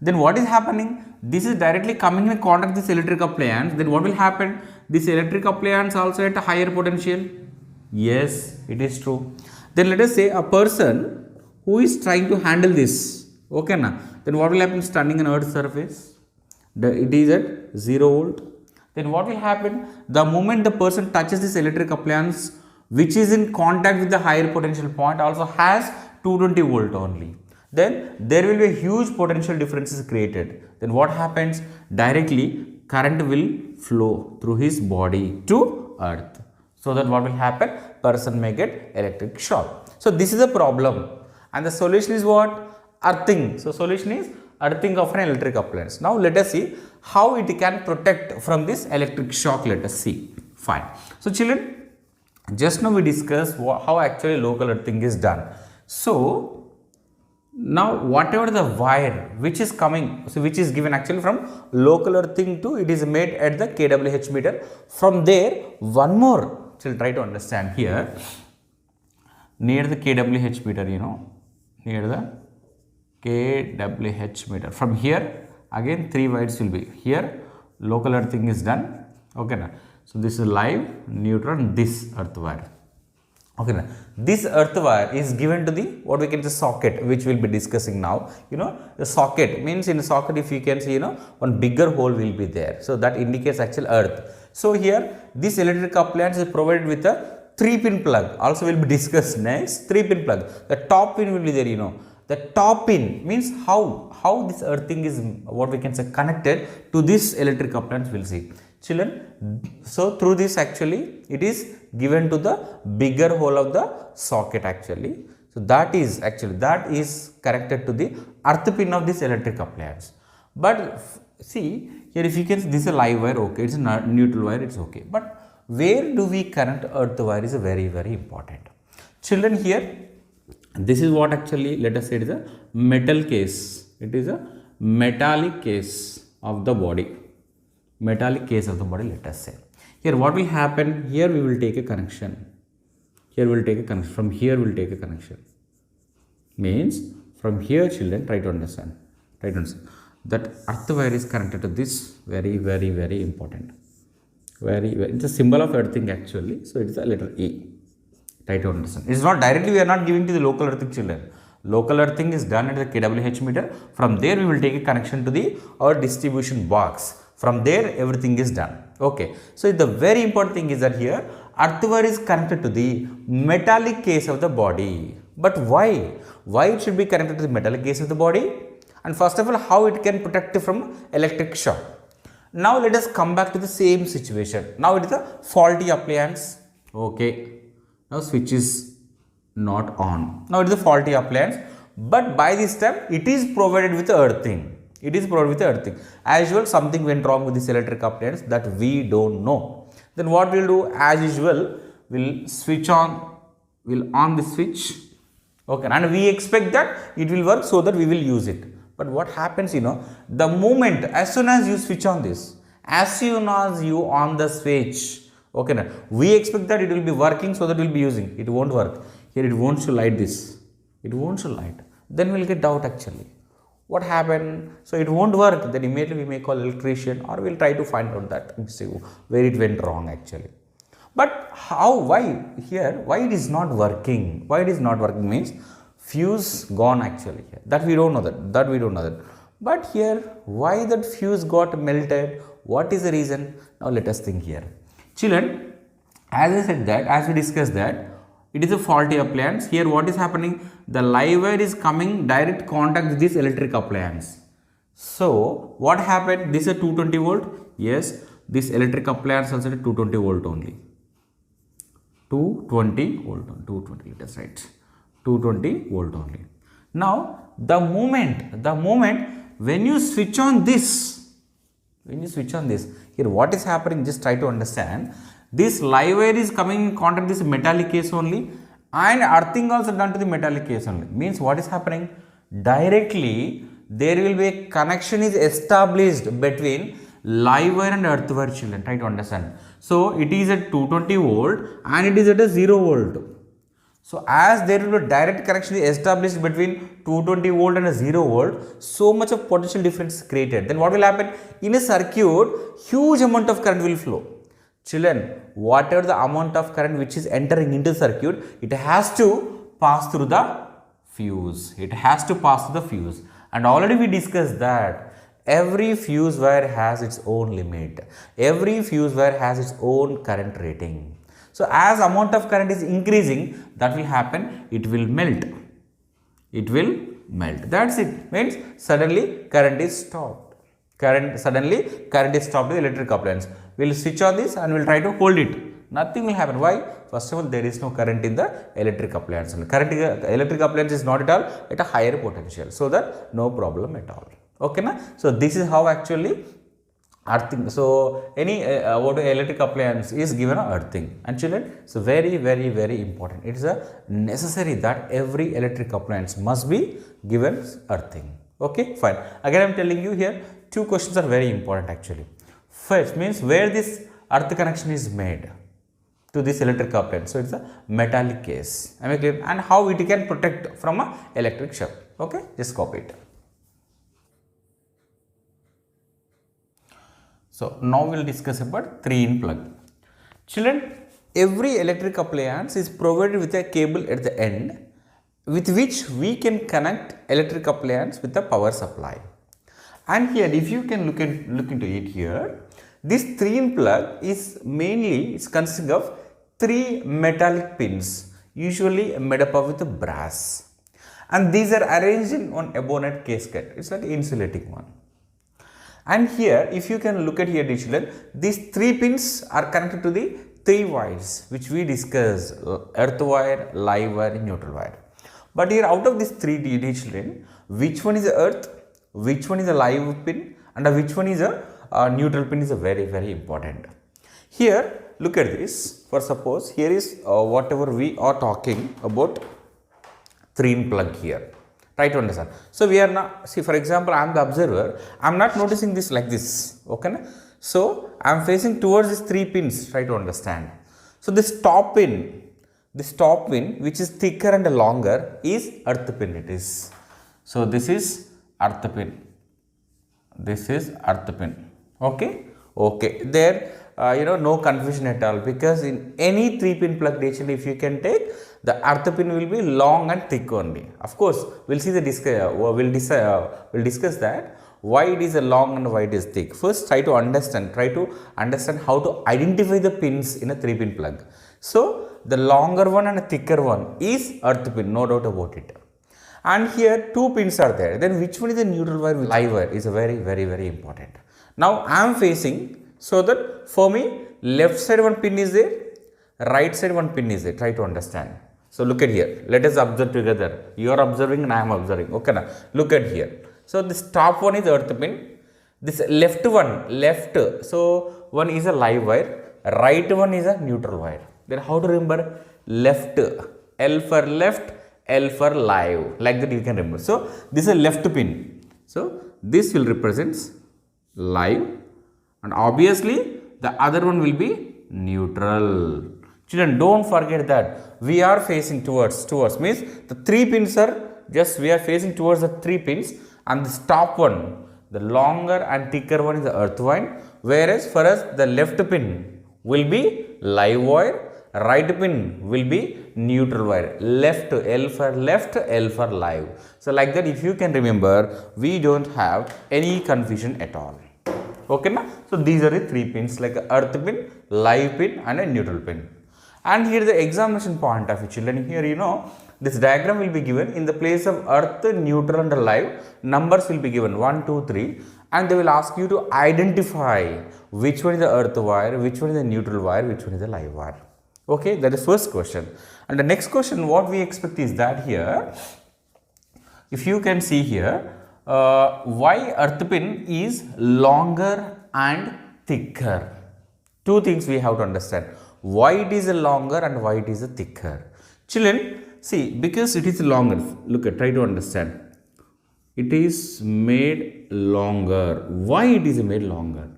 Then what is happening? This is directly coming in contact with this electric appliance. Then what will happen? This electric appliance also at a higher potential. Yes, it is true. Then let us say a person who is trying to handle this. Okay, na? Then what will happen? Standing on earth's surface. It is at 0 volt. Then what will happen? The moment the person touches this electric appliance, which is in contact with the higher potential point, also has 220 volt only. Then there will be a huge potential differences created. Then what happens? Directly current will flow through his body to earth. So that what will happen? Person may get electric shock. So this is a problem. And the solution is what? Earthing. So solution is earthing of an electric appliance. Now let us see how it can protect from this electric shock. Let us see. Fine. So children, just now we discussed how actually local earthing is done. So now whatever the wire which is coming, so which is given actually from local earthing to, it is made at the kWh meter. From there, one more, so try to understand here, near the kWh meter, near the kWh meter. From here, again 3 wires will be here. Local earthing is done. Okay, na? So this is live, neutral, and this earth wire. Okay, na? This earth wire is given to the what we can say socket, which we will be discussing now. The socket means in a socket, if you can see, one bigger hole will be there. So that indicates actual earth. So here this electric appliance is provided with a 3-pin plug. Also will be discussed next. 3-pin plug. The top pin will be there. The top pin means how this earthing is what we can say connected to this electric appliance. We'll see, children. So through this actually it is given to the bigger hole of the socket actually. So that is connected to the earth pin of this electric appliance. But see here, if you can see, this is a live wire. Okay, it's a neutral wire. It's okay. But where do we connect earth wire is very important. Children, here this is what actually, let us say it is a metal case. It is a metallic case of the body. Metallic case of the body, let us say. Here what will happen? Here we will take a connection. Here we will take a connection. From here we will take a connection. Means from here, children, try to understand. That earth wire is connected to this. Very important. It's a symbol of earthing actually. So it is a letter E. Try to understand. It is not directly, we are not giving to the local earthing, children. Local earthing is done at the kWh meter. From there we will take a connection to our distribution box. From there everything is done. Okay. So the very important thing is that here earth wire is connected to the metallic case of the body. But why? Why it should be connected to the metallic case of the body? And first of all, how it can protect from electric shock. Now let us come back to the same situation. Now it is a faulty appliance. Okay. Now switch is not on. Now it is a faulty appliance, but by this time it is provided with earthing. It is provided with earthing. As usual, something went wrong with this electric appliance that we don't know. Then what we'll do, as usual, we'll switch on. We'll on the switch. Okay, and we expect that it will work so that we will use it. But what happens, the moment, as soon as you switch on this, as soon as you on the switch, okay, now we expect that it will be working so that we will be using. It won't work. Here it won't show light this. It won't show light. Then we will get doubt actually. What happened? So it won't work. Then immediately we may call electrician or we will try to find out that where it went wrong actually. But how, why here, why it is not working? Why it is not working means fuse gone actually here. That we don't know that we don't know that. But here, why that fuse got melted? What is the reason? Now let us think here. Children, as I said that, as we discussed that, it is a faulty appliance. Here what is happening? The live wire is coming direct contact with this electric appliance. So what happened? This is a 220 volt. Yes, this electric appliance also 220 volt only. 220 volt on 220, let us write 220 volt only. Now the moment when you switch on this, here what is happening, just try to understand. This live wire is coming in contact with this metallic case only, and earthing also done to the metallic case only. Means what is happening? Directly there will be a connection is established between live wire and earth wire, children. Try to understand. So it is at 220 volt and it is at a 0 volt. So as there will be a direct connection established between 220 volt and a 0 volt, so much of potential difference is created. Then what will happen? In a circuit, huge amount of current will flow. Children, whatever the amount of current which is entering into the circuit, it has to pass through the fuse. It has to pass through the fuse. And already we discussed that every fuse wire has its own limit. Every fuse wire has its own current rating. So as amount of current is increasing, that will happen, it will melt. It will melt. That's it. Means suddenly current is stopped. Suddenly current is stopped with electric appliance. We will switch on this and we will try to hold it. Nothing will happen. Why? First of all, there is no current in the electric appliance. Electric appliance is not at all at a higher potential. So that no problem at all. Okay, na? So this is how actually earthing. So any what electric appliance is given a earthing. And children, so very important. It is a necessary that every electric appliance must be given earthing. Okay, fine. Again, I am telling you here, two questions are very important actually. First means where this earth connection is made to this electric appliance. So it's a metallic case. Am I clear? And how it can protect from a electric shock. Okay, just copy it. So now we will discuss about 3-in-plug. Children, every electric appliance is provided with a cable at the end with which we can connect electric appliance with the power supply. And here if you can look into it here, this 3-in-plug is mainly consisting of 3 metallic pins, usually made up of with brass. And these are arranged in one abonate casket. It's like insulating one. And here, if you can look at here, children, these 3 pins are connected to the 3 wires which we discussed: earth wire, live wire, neutral wire. But here, out of these 3 children, which one is the earth, which one is a live pin, and which one is a neutral pin is a very important. Here, look at this. For suppose here is whatever we are talking about 3-in-plug here. Try to understand. So we are now, see, for example, I am the observer. I am not noticing this like this. Okay. So I am facing towards these 3 pins. Try to understand. So this top pin, which is thicker and longer, is earth pin. It is. So this is earth pin. This is earth pin. Okay. Okay. There, no confusion at all, because in any 3-pin plug, actually, if you can take, the earth pin will be long and thick only. Of course, we'll see the we'll discuss that why it is a long and why it is thick. First, try to understand how to identify the pins in a 3-pin plug. So the longer one and a thicker one is earth pin, no doubt about it. And here 2 pins are there. Then which one is the neutral wire? Live wire is a very important. Now I am facing, so that for me, left side 1 pin is there, right side 1 pin is there. Try to understand. So look at here. Let us observe together. You are observing and I am observing. Okay, now look at here. So this top one is earth pin. This left one, so one is a live wire. Right one is a neutral wire. Then how to remember? Left, L for left, L for live. Like that you can remember. So this is a left pin. So this will represent live, and obviously the other one will be neutral. Children, don't forget that we are facing towards means the 3 pins are just, we are facing towards the 3 pins, and this top one, the longer and thicker one, is the earth wire, whereas for us the left pin will be live wire, right pin will be neutral wire, left L for left, L for live. So like that, if you can remember, we don't have any confusion at all. Okay na? So these are the 3 pins like earth pin, live pin and a neutral pin. And here the examination point of view, children, here this diagram will be given in the place of earth, neutral and live, numbers will be given 1, 2, 3 and they will ask you to identify which one is the earth wire, which one is the neutral wire, which one is the live wire. Okay, that is first question. And the next question what we expect is that here, if you can see here, why earth pin is longer and thicker. Two things we have to understand. Why it is a longer and why it is a thicker. Children, see, because it is longer, look at, try to understand. It is made longer. Why it is made longer?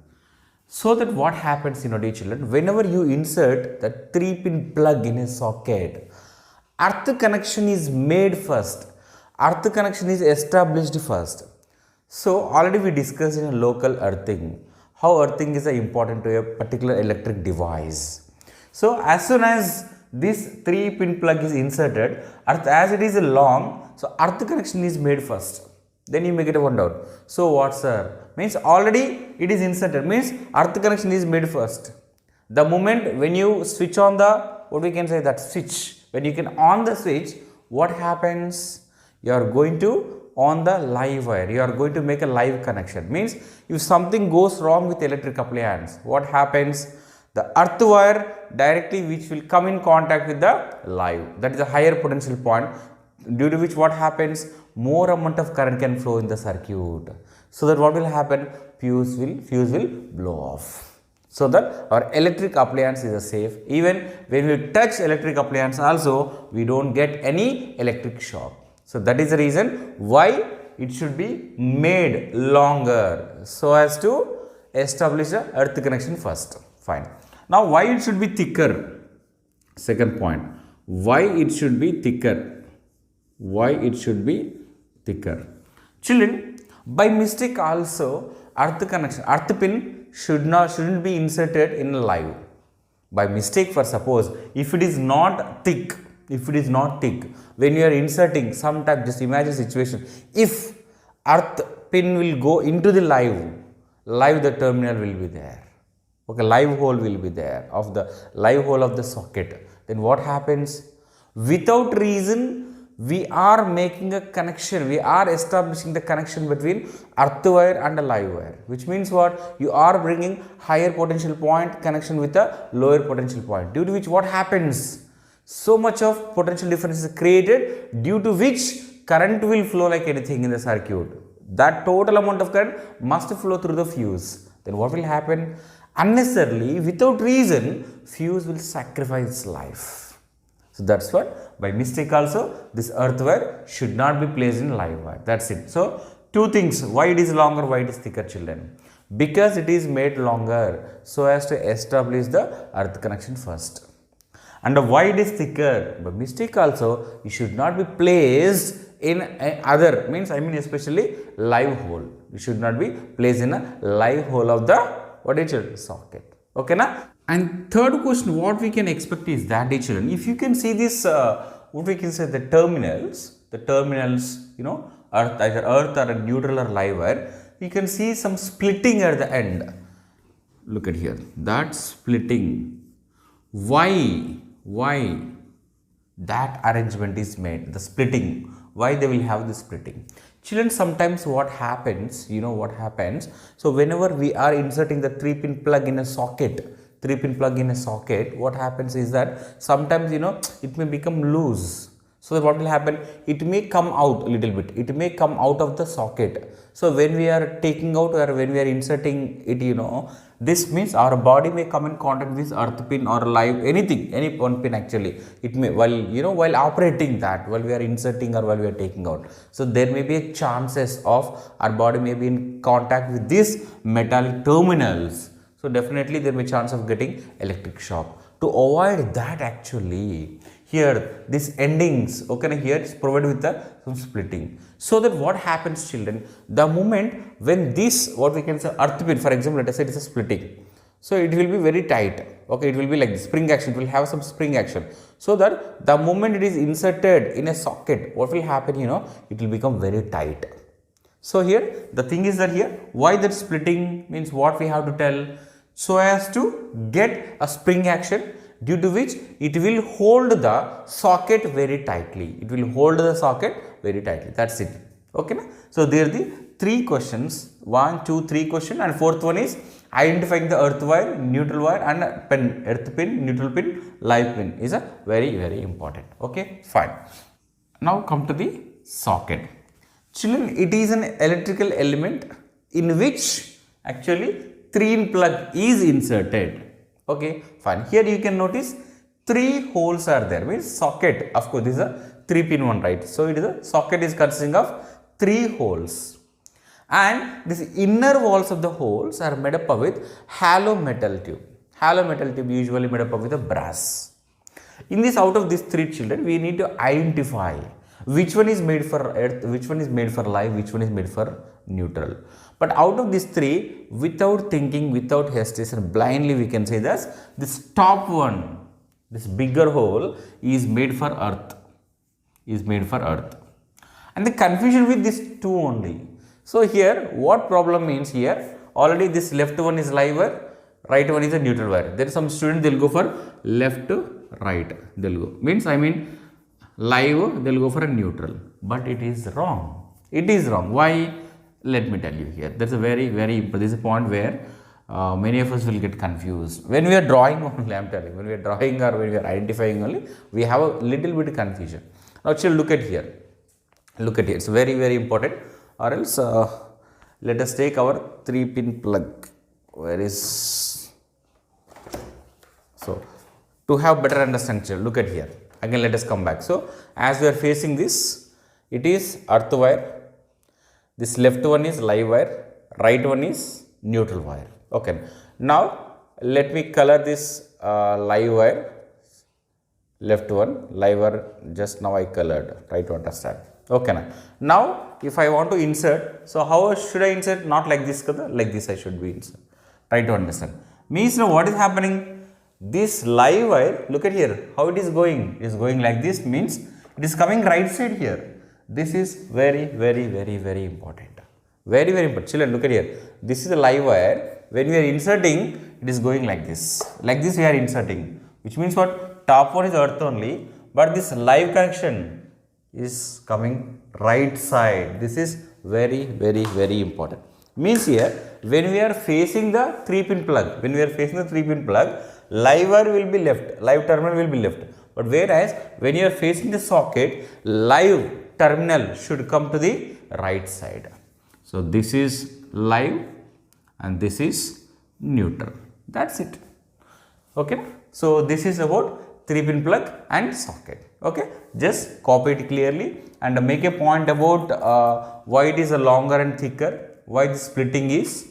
So that what happens, dear children, whenever you insert the 3-pin plug in a socket, earth connection is made first. Earth connection is established first. So already we discussed in a local earthing, how earthing is important to a particular electric device. So as soon as this 3-pin plug is inserted, earth as it is long, so earth connection is made first. Then you may get one doubt. So what, sir? Means already it is inserted, means earth connection is made first. The moment when you switch on the, what we can say, that switch, when you can on the switch, what happens? You are going to on the live wire, you are going to make a live connection. Means if something goes wrong with electric appliance, what happens? The earth wire directly which will come in contact with the live, that is a higher potential point, due to which what happens? More amount of current can flow in the circuit. So that what will happen? Fuse will blow off. So that our electric appliance is safe. Even when we touch electric appliance also, we don't get any electric shock. So that is the reason why it should be made longer, so as to establish the earth connection first. Fine. Now why it should be thicker? Second point. Why it should be thicker? Why it should be thicker? Children, by mistake also earth connection, earth pin shouldn't be inserted in live. By mistake, for suppose if it is not thick, when you are inserting, sometimes just imagine situation, if earth pin will go into the live the terminal will be there. Okay, live hole will be there of the live hole of the socket. Then what happens? Without reason, we are making a connection, we are establishing the connection between earth wire and a live wire, which means what? You are bringing higher potential point connection with a lower potential point, due to which what happens? So much of potential difference is created, due to which current will flow like anything in the circuit. That total amount of current must flow through the fuse. Then what will happen? Unnecessarily, without reason, fuse will sacrifice its life. So that's what, by mistake also, this earth wire should not be placed in live wire. That's it. So two things, why it is longer, why it is thicker, children? Because it is made longer so as to establish the earth connection first. And why it is thicker? By mistake also, it should not be placed in other, means especially live hole. It should not be placed in a live hole of the, what is it? Socket. Okay na? And third question, what we can expect is that, children, if you can see this, what we can say, the terminals, either earth or a neutral or live wire, you can see some splitting at the end. Look at here, that splitting. Why that arrangement is made, the splitting, why they will have the splitting? Children, sometimes what happens, so whenever we are inserting the 3-pin plug in a socket, what happens is that sometimes, it may become loose. So what will happen? It may come out a little bit, it may come out of the socket. So when we are taking out or when we are inserting it, this means our body may come in contact with earth pin or live, anything, any one pin actually. It may, while operating that, while we are inserting or while we are taking out. So there may be a chances of our body may be in contact with these metallic terminals. So definitely there may be chance of getting electric shock. To avoid that actually, here this endings, okay, here it's provided with some splitting. So that what happens, children, the moment when this, what we can say, earth pin, for example, let us say it is a splitting. So it will be very tight. Okay, it will be like this, spring action, it will have some spring action. So that the moment it is inserted in a socket, what will happen, it will become very tight. So here the thing is that here, why that splitting means what we have to tell, so as to get a spring action, due to which it will hold the socket very tightly. It will hold the socket very tightly. That's it. Okay. So there are the 3 questions. 1, 2, 3 question, and fourth one is identifying the earth wire, neutral wire, and pin, earth pin, neutral pin, live pin is a very important. Okay, fine. Now come to the socket. Children, it is an electrical element in which actually 3-pin plug is inserted. Okay, fine. Here you can notice 3 holes are there. Means socket. Of course, this is a 3-pin one, right? So it is a socket is consisting of 3 holes, and this inner walls of the holes are made up with hollow metal tube. Hollow metal tube usually made up with a brass. In this, out of these 3 children, we need to identify which one is made for earth, which one is made for live, which one is made for neutral. But out of these 3, without thinking, without hesitation, blindly we can say that this top one, this bigger hole is made for earth, and the confusion with these 2 only. So here what problem means, here already this left one is live wire, right one is a neutral wire. There is some student, they will go for left to right, they will go, means live, they will go for a neutral, but it is wrong. It is wrong. Why? Let me tell you here. That's a very this is a point where many of us will get confused. When we are drawing only, I am telling, when we are drawing or when we are identifying only, we have a little bit confusion. Now chill, look at here. Look at here. It's very important. Or else let us take our 3-pin plug. Where is? So to have better understanding, look at here. Again, let us come back. So as we are facing this, it is earth wire. This left one is live wire, right one is neutral wire. Okay. Now let me color this live wire, left one, live wire, just now I colored, try to understand. Okay. Now if I want to insert, so how should I insert? Not like this, like this I should be insert. Try to understand. Means now what is happening? This live wire, look at here, how it is going? It is going like this, means it is coming right side here. This is very important. Very important. Children, look at here. This is a live wire. When we are inserting, it is going like this. Like this we are inserting. Which means what? Top one is earth only. But this live connection is coming right side. This is very important. Means here, when we are facing the 3-pin plug, live wire will be left. Live terminal will be left. But whereas, when you are facing the socket, live terminal should come to the right side. So this is live and this is neutral. That's it. Okay. So this is about 3-pin plug and socket. Okay. Just copy it clearly and make a point about why it is a longer and thicker, why the splitting is,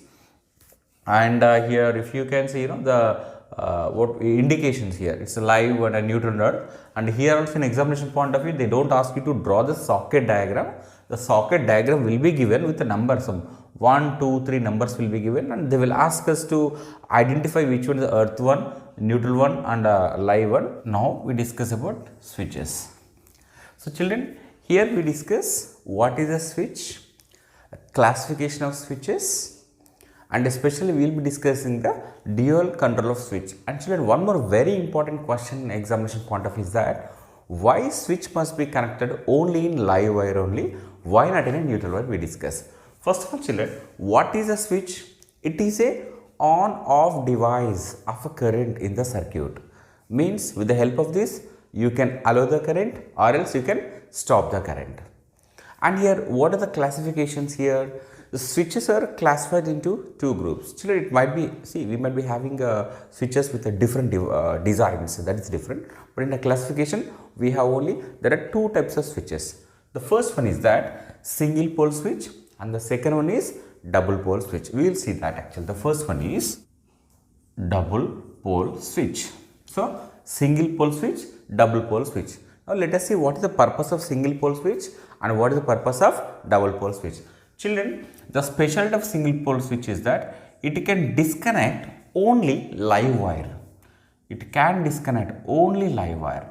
and here if you can see, the what indications here, it's a live and a neutral node. And here also in examination point of view, they don't ask you to draw the socket diagram. The socket diagram will be given with a number, some 1, 2, 3 numbers will be given, and they will ask us to identify which one is the earth one, neutral one, and live one. Now we discuss about switches. So children, here we discuss what is a switch, classification of switches, and especially we will be discussing the dual control of switch. And children, one more very important question in examination point of view is that why switch must be connected only in live wire only, why not in a neutral wire, we discuss. First of all children, what is a switch? It is a on-off device of a current in the circuit. Means with the help of this, you can allow the current or else you can stop the current. And here, what are the classifications here? The switches are classified into 2 groups. Children, it might be, see, we might be having switches with a different designs, that is different. But in the classification, we have there are 2 types of switches. The first one is that single pole switch, and the second one is double pole switch. We will see that actually. The first one is double pole switch. So, single pole switch, double pole switch. Now, let us see what is the purpose of single pole switch and what is the purpose of double pole switch. Children, the specialty of single pole switch is that it can disconnect only live wire. it can disconnect only live wire.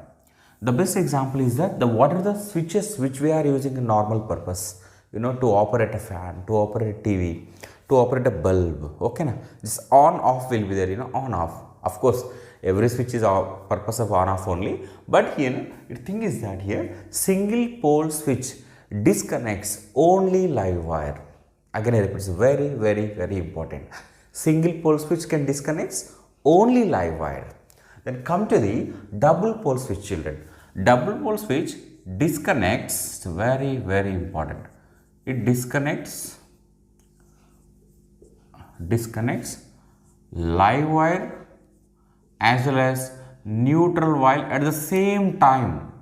The best example is that what are the switches which we are using in normal purpose, to operate a fan, to operate a TV, to operate a bulb. Okay, na? This on off will be there, on off. Of course, every switch is purpose of on off only, but here the thing is that here single pole switch disconnects only live wire. Again, I repeat, it's very, very, very important. Single pole switch can disconnect only live wire. Then come to the double pole switch, children. Double pole switch disconnects, very, very important. It disconnects live wire as well as neutral wire at the same time.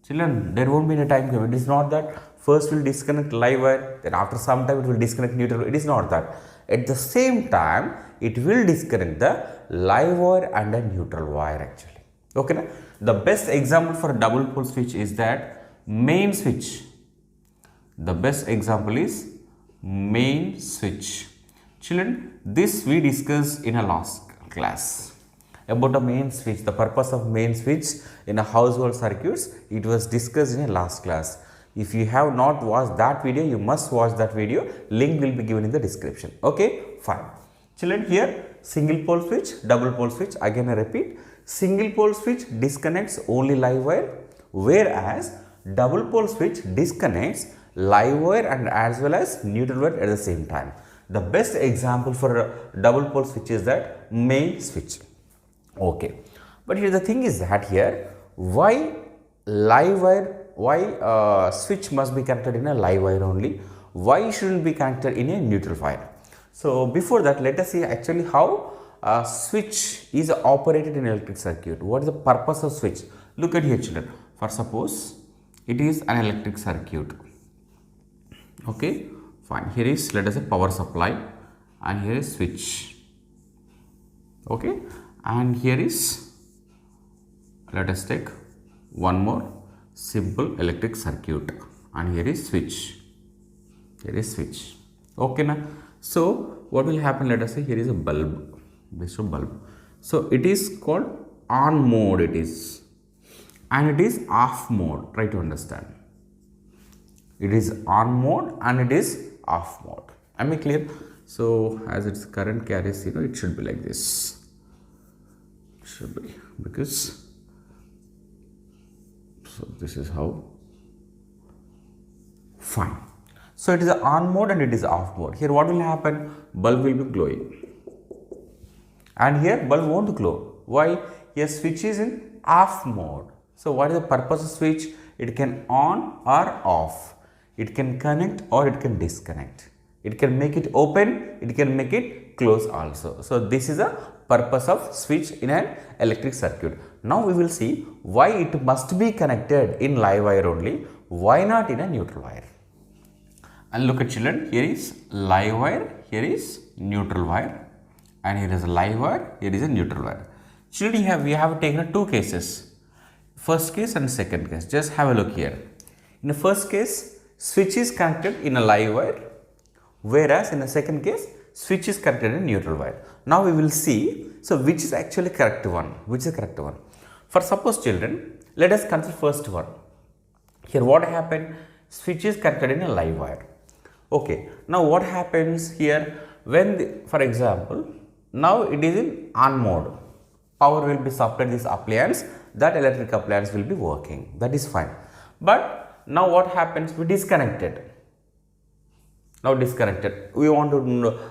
Children, there won't be any time coming. It is not that first will disconnect live wire, then after some time it will disconnect neutral. It is not that. At the same time, it will disconnect the live wire and a neutral wire actually. Okay, na? The best example for a double pole switch is that main switch. The best example is main switch. Children, this we discussed in a last class about a main switch. The purpose of main switch in a household circuits, it was discussed in a last class. If you have not watched that video, you must watch that video. Link will be given in the description. Okay, fine. Children, here single pole switch, double pole switch. Again I repeat, single pole switch disconnects only live wire, whereas double pole switch disconnects live wire and as well as neutral wire at the same time. The best example for a double pole switch is that main switch. Okay, but here the thing is that here why live wire, why switch must be connected in a live wire only, why shouldn't be connected in a neutral wire? So before that, let us see actually how a switch is operated in electric circuit. What is the purpose of switch? Look at here, children. For suppose it is an electric circuit. Okay, fine. Here is, let us say, power supply, and here is switch. Okay, and here is, let us take one more simple electric circuit, and here is switch. Here is switch. Okay, na? So what will happen? Let us say here is a bulb, this bulb. So it is called on mode, it is, and it is off mode. Try to understand. It is on mode and it is off mode. Am I clear? So as its current carries, it should be like this. It should be, because so this is how. Fine. So it is on mode and it is off mode. Here what will happen? Bulb will be glowing. And here bulb won't glow. Why? Here switch is in off mode. So what is the purpose of switch? It can on or off. It can connect or it can disconnect. It can make it open, it can make it close also. So this is the purpose of switch in an electric circuit. Now we will see why it must be connected in live wire only, why not in a neutral wire. And look at children, here is live wire, here is neutral wire, and here is a live wire, here is a neutral wire. Children, we have taken two cases, first case and second case. Just have a look here. In the first case, switch is connected in a live wire, whereas in the second case, switch is connected in neutral wire. Now we will see, so which is actually correct one, which is the correct one. For suppose children, let us consider first one. Here what happened? Switch is connected in a live wire. Okay, now what happens here when, for example, now it is in on mode. Power will be supplied this appliance, that electric appliance will be working. That is fine. But now what happens? We disconnected. Now disconnected. We want to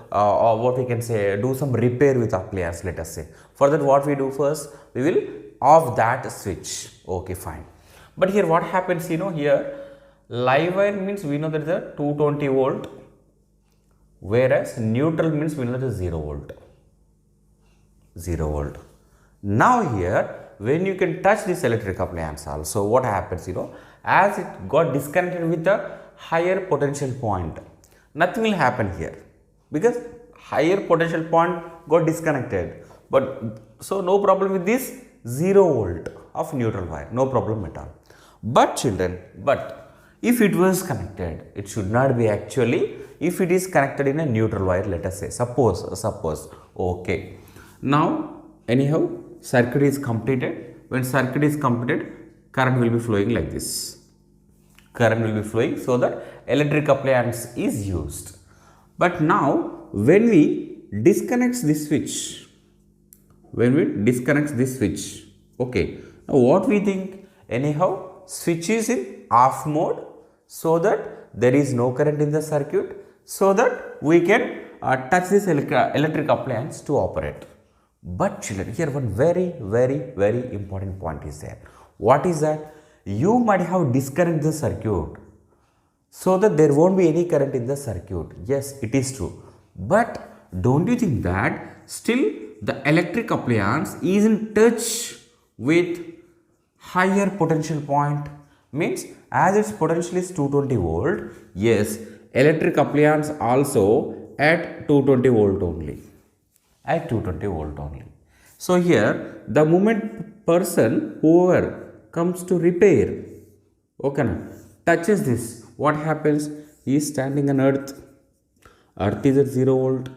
what we can say, do some repair with appliance, let us say. For that what we do first? We will off that switch. Okay, fine. But here what happens, here live wire means we know that is a 220 volt, whereas neutral means we know that is 0 volt. 0 volt. Now here when you can touch this electric appliance also, what happens, as it got disconnected with the higher potential point, nothing will happen here because higher potential point got disconnected. But so no problem with this 0 volt of neutral wire, no problem at all. But children, if it was connected, it should not be actually, if it is connected in a neutral wire, let us say, suppose, okay. Now, anyhow, circuit is completed. When circuit is completed, current will be flowing like this. Current will be flowing so that electric appliance is used. But now when we disconnect this switch, okay, now what we think, anyhow switch is in off mode so that there is no current in the circuit, so that we can touch this electric appliance to operate. But children, here one very important point is there. What is that? You might have disconnected the circuit so that there won't be any current in the circuit. Yes, it is true. But don't you think that still the electric appliance is in touch with higher potential point? Means as its potential is 220 volt, yes, electric appliance also at 220 volt only. At 220 volt only. So here the moment person, whoever comes to repair, okay, touches this, what happens? He is standing on earth. Earth is at 0 volt.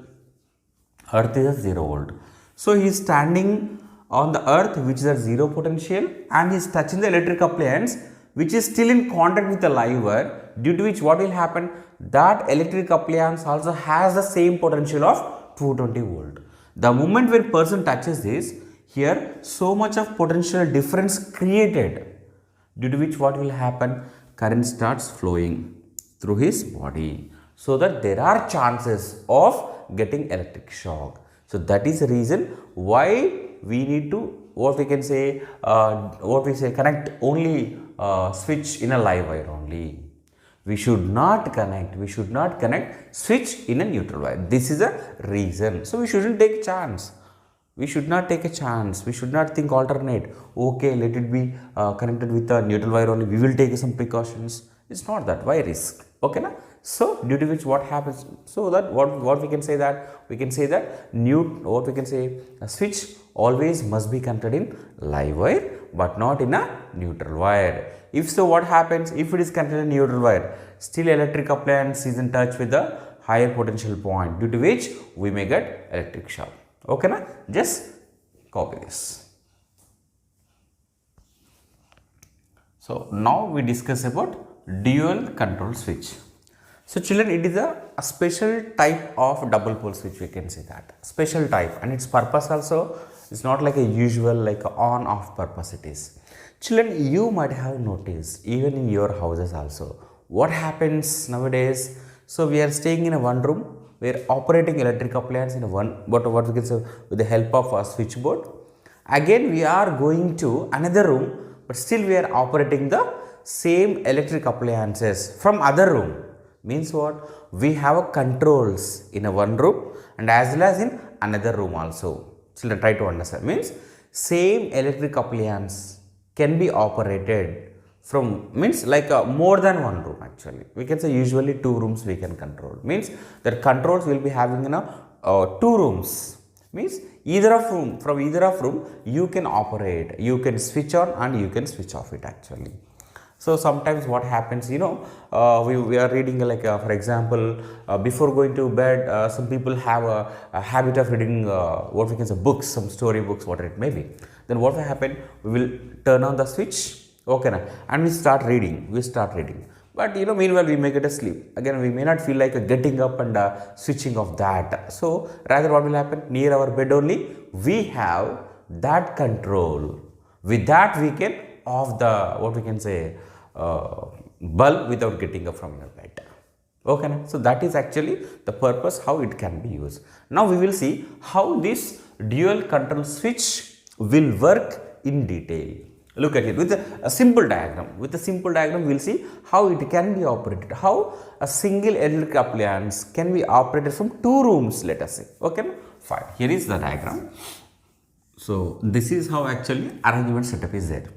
Earth is at 0 volt. So he is standing on the earth which is at 0 potential, and he is touching the electric appliance which is still in contact with the live wire, due to which what will happen? That electric appliance also has the same potential of 220 volt. The moment when person touches this, here so much of potential difference created, due to which what will happen? Current starts flowing through his body, so that there are chances of getting electric shock. So that is the reason why we need to, what we say, connect only switch in a live wire only. We should not connect switch in a neutral wire. This is a reason. So we shouldn't take a chance. We should not take a chance. We should not think alternate. Okay, let it be connected with a neutral wire only. We will take some precautions. It's not that. Why risk? Okay, na? So due to which what happens? So that what we can say that a switch always must be connected in live wire, but not in a neutral wire. If so, what happens? If it is connected in neutral wire, still electric appliance is in touch with the higher potential point, due to which we may get electric shock. Okay, na? Just copy this. So now we discuss about dual control switch. So children, it is a special type of double pole switch, we can say that. Special type, and its purpose also is not like a usual, like a on off purpose it is. Children, you might have noticed even in your houses also, what happens nowadays? So we are staying in a one room, we are operating electric appliance in a what we can say with the help of a switchboard. Again we are going to another room, but still we are operating the same electric appliances from other room. Means what? We have controls in a one room and as well as in another room also. Children, try to understand. Means same electric appliance can be operated from, means like more than one room actually. We can say usually two rooms we can control. Means that controls will be having in a two rooms. Means either of room, from either of room you can operate, you can switch on and you can switch off it actually. So sometimes what happens, we are reading like for example, before going to bed, some people have a habit of reading what we can say books, some story books, whatever it may be. Then what will happen? We will turn on the switch, okay, and we start reading. But meanwhile we may get asleep. Again, we may not feel like getting up and switching off that. So rather what will happen? Near our bed only, we have that control. With that we can off the, what we can say, bulb without getting up from your bed. Okay, so that is actually the purpose how it can be used. Now we will see how this dual control switch will work in detail. Look at it with a simple diagram. With a simple diagram, we will see how it can be operated. How a single electric appliance can be operated from two rooms, let us say. Okay, fine. Here is the diagram. So this is how actually arrangement setup is there.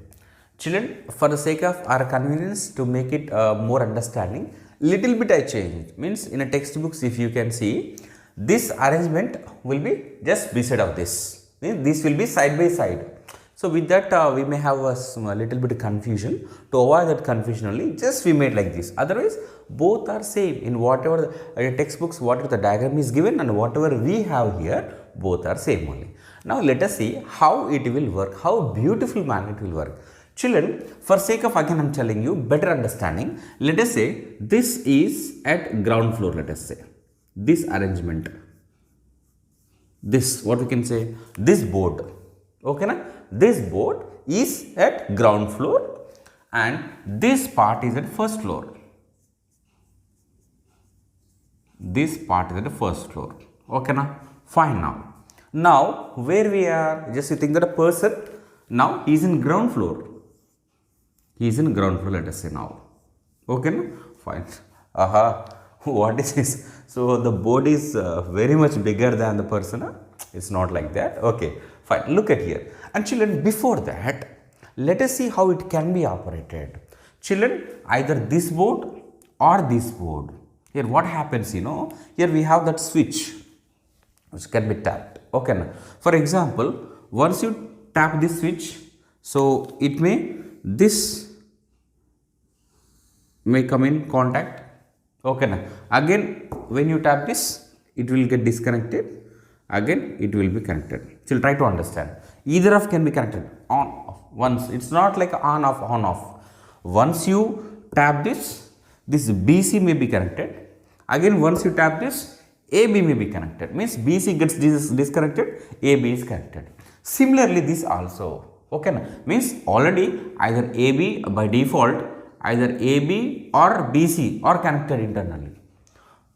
Children, for the sake of our convenience, to make it more understanding, little bit I changed. Means in a textbooks, if you can see, this arrangement will be just beside of this. Means this will be side by side. So with that we may have a little bit of confusion. To avoid that confusion only, just we made like this. Otherwise, both are same in whatever the textbooks, whatever the diagram is given and whatever we have here, both are same only. Now let us see how it will work, how beautiful manner it will work. Children, for sake of again I am telling you better understanding, let us say this is at ground floor, let us say. This arrangement, this what we can say, this board, okay na? This board is at ground floor and this part is at first floor. This part is at the first floor, okay na? Fine now. Now where we are, just you think that a person, now he is in ground floor. He is in ground floor, let us say now. Okay na? Fine. Aha. What is this? So the board is very much bigger than the person. Huh? It's not like that. Okay. Fine. Look at here. And children, before that, let us see how it can be operated. Children, either this board or this board. Here what happens, you know, here we have that switch which can be tapped. Okay na? For example, once you tap this switch, so it may, this may come in contact. Okay na? Again when you tap this, it will get disconnected. Again it will be connected. So try to understand. Either of can be connected on off. Once it's not like on off. Once you tap this, this BC may be connected. Again once you tap this, AB may be connected. Means BC gets disconnected, AB is connected. Similarly this also. Okay na? Means already either AB by default, either AB or BC are connected internally.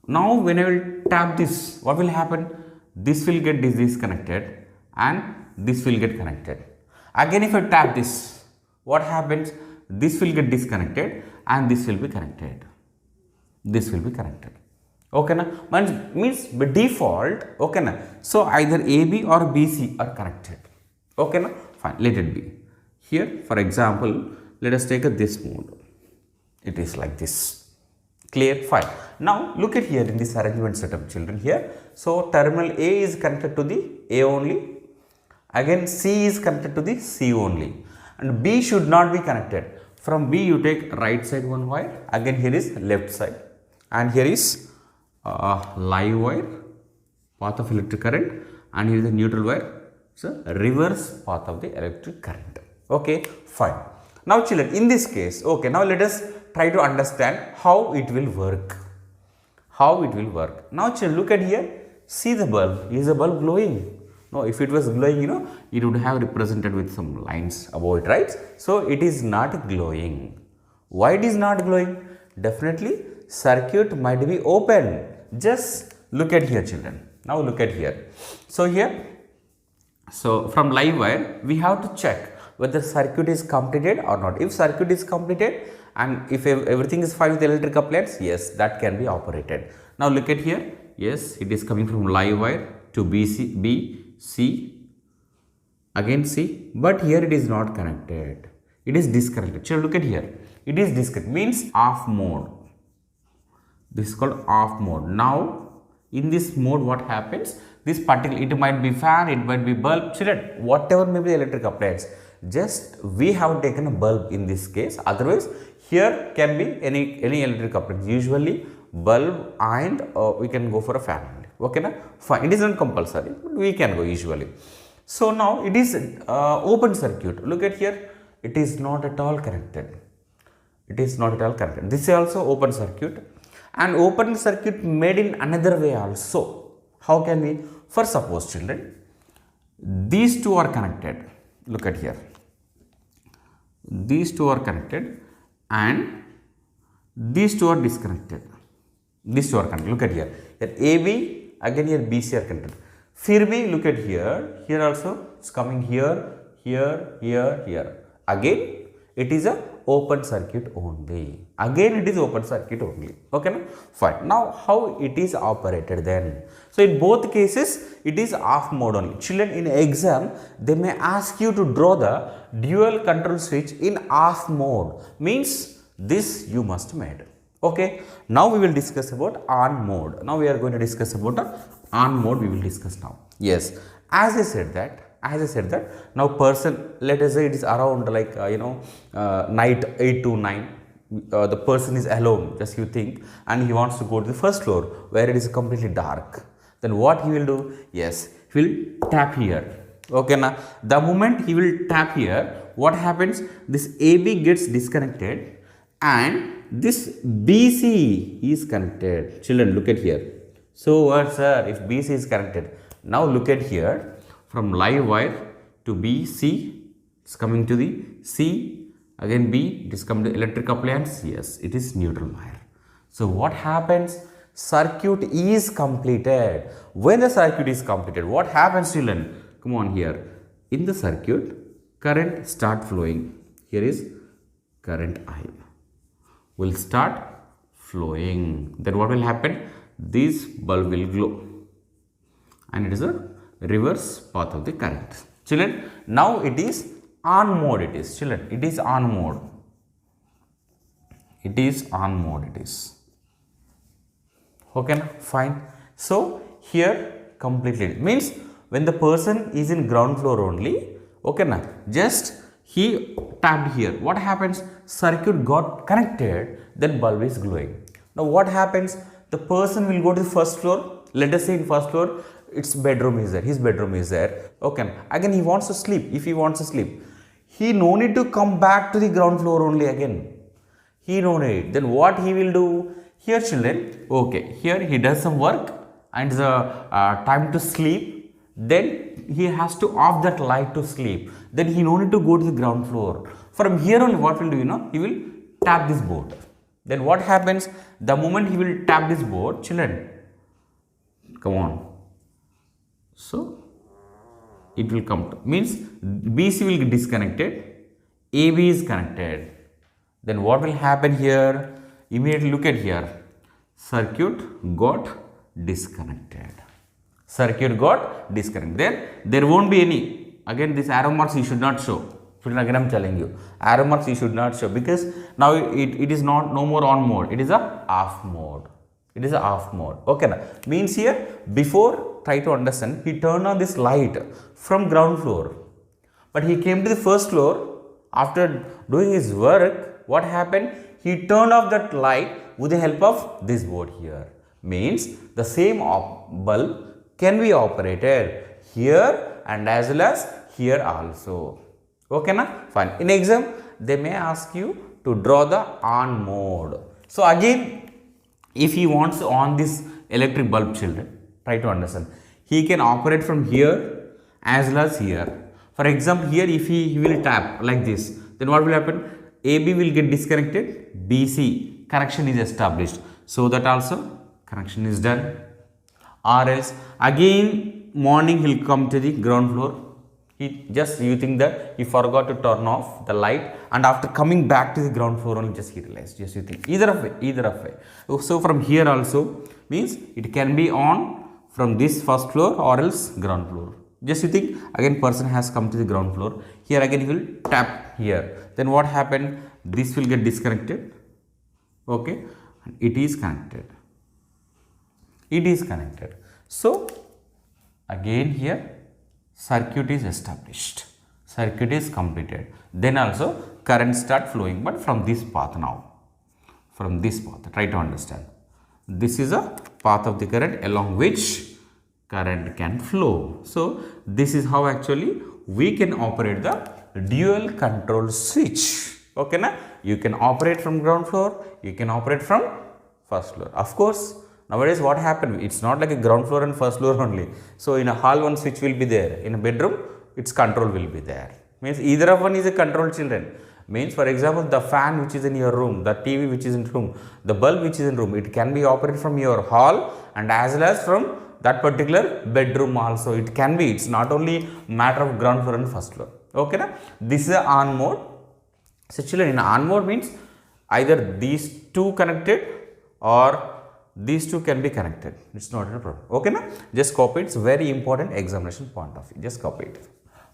Now when I will tap this, what will happen? This will get disconnected and this will get connected. Again if I tap this, what happens? This will get disconnected and this will be connected. This will be connected. Okay na? Means by default, okay na? So either AB or BC are connected. Okay na? Fine, let it be. Here for example, let us take this mode. It is like this. Clear? Fine. Now look at here in this arrangement setup, children, here. So terminal A is connected to the A only. Again C is connected to the C only. And B should not be connected. From B you take right side one wire. Again here is left side. And here is live wire, path of electric current. And here is the neutral wire. So reverse path of the electric current. Okay, fine. Now children, in this case, okay, now let us try to understand how it will work. How it will work. Now children, look at here. See the bulb. Is the bulb glowing? No, if it was glowing, you know, it would have represented with some lines above it, right? So it is not glowing. Why it is not glowing? Definitely circuit might be open. Just look at here, children. Now look at here. So here, so from live wire, we have to check whether circuit is completed or not. If circuit is completed and if everything is fine with the electric appliance, yes, that can be operated. Now look at here. Yes, it is coming from live wire to BC, B, C, again C, but here it is not connected. It is disconnected. So look at here. It is disconnected, means off mode. This is called off mode. Now in this mode what happens? This particular, it might be fan, it might be bulb, children, whatever may be the electric appliance. Just we have taken a bulb in this case. Otherwise here can be any electric appliance. Usually bulb and we can go for a fan only. Okay na? Fine. It is not compulsory, but we can go usually. So now it is open circuit. Look at here. It is not at all connected. It is not at all connected. This is also open circuit. And open circuit made in another way also. How can we? First suppose children, these two are connected. Look at here. These two are connected and these two are disconnected. These two are connected. Look at here. Here AB, again here BC are connected. Fir bhi, look at here. Here also it's coming here, here, here, here. Again it is a open circuit only. Again it is open circuit only. Okay na? Fine. Now how it is operated then? So in both cases it is off mode only. Children, in exam they may ask you to draw the dual control switch in off mode. Means this you must made. Okay. Now we will discuss about on mode. Now we are going to discuss about on mode. We will discuss now. Yes. As I said that, now person, let us say it is around like night 8 to 9, the person is alone, just you think, and he wants to go to the first floor where it is completely dark. Then what he will do? Yes, he will tap here. Okay, now the moment he will tap here, what happens? This AB gets disconnected and this BC is connected. Children, look at here. So what, sir, if BC is connected, now look at here, from live wire to BC, it's coming to the C, again B, it is coming to electric appliance. Yes, it is neutral wire. So what happens? Circuit is completed. When the circuit is completed, what happens, children? Come on here. In the circuit, current start flowing. Here is current I. Will start flowing. Then what will happen? This bulb will glow. And it is a reverse path of the current. Children, now it is on mode. It is, children, it is on mode. It is on mode. It is. Okay, fine. So here completely means when the person is in ground floor only, okay, na, just he tapped here. What happens? Circuit got connected, then bulb is glowing. Now what happens? The person will go to the first floor. Let us say in first floor, its bedroom is there. His bedroom is there. Okay. Again, he wants to sleep. If he wants to sleep, he no need to come back to the ground floor only again. He no need. Then what he will do? Here, children, okay, here he does some work and the time to sleep, then he has to off that light to sleep. Then he no need to go to the ground floor. From here only what will do, he will tap this board. Then what happens? The moment he will tap this board, children, come on. So, it will come to, means BC will get disconnected, AB is connected. Then what will happen here? Immediately look at here, circuit got disconnected. Circuit got disconnected. There won't be any. Again, this arrow marks you should not show. Again, I am telling you, arrow marks you should not show because now it is not no more on mode. It is a off mode. It is a off mode. Okay, now means here before try to understand. He turned on this light from ground floor, but he came to the first floor after doing his work. What happened? He turned off that light with the help of this board here. Means the same bulb can be operated here and as well as here also. Okay, na? Fine. In exam, they may ask you to draw the on mode. So again, if he wants to on this electric bulb, children, try to understand. He can operate from here as well as here. For example, here if he will tap like this, then what will happen? AB will get disconnected, BC connection is established. So that also connection is done. Or else again morning he'll come to the ground floor. You think that he forgot to turn off the light, and after coming back to the ground floor only just he realized. Just you think either of way. So from here also means it can be on from this first floor or else ground floor. Just you think again person has come to the ground floor. Here again he will tap here. Then what happened? This will get disconnected. Okay, it is connected. It is connected. So again here circuit is established. Circuit is completed. Then also current start flowing, but from this path now. From this path. Try to understand. This is a path of the current along which current can flow. So this is how actually we can operate the dual control switch. Okay, na? You can operate from ground floor, you can operate from first floor. Of course, nowadays what happened? It's not like a ground floor and first floor only. So in a hall one switch will be there. In a bedroom, its control will be there. Means either of one is a control, children. Means for example, the fan which is in your room, the TV which is in room, the bulb which is in room, it can be operated from your hall and as well as from that particular bedroom also. It can be. It's not only matter of ground floor and first floor. Okay, na? This is a on mode. So children, in on mode means either these two connected or these two can be connected. It's not a problem. Okay, na? Just copy it. It's very important examination point of view. Just copy it.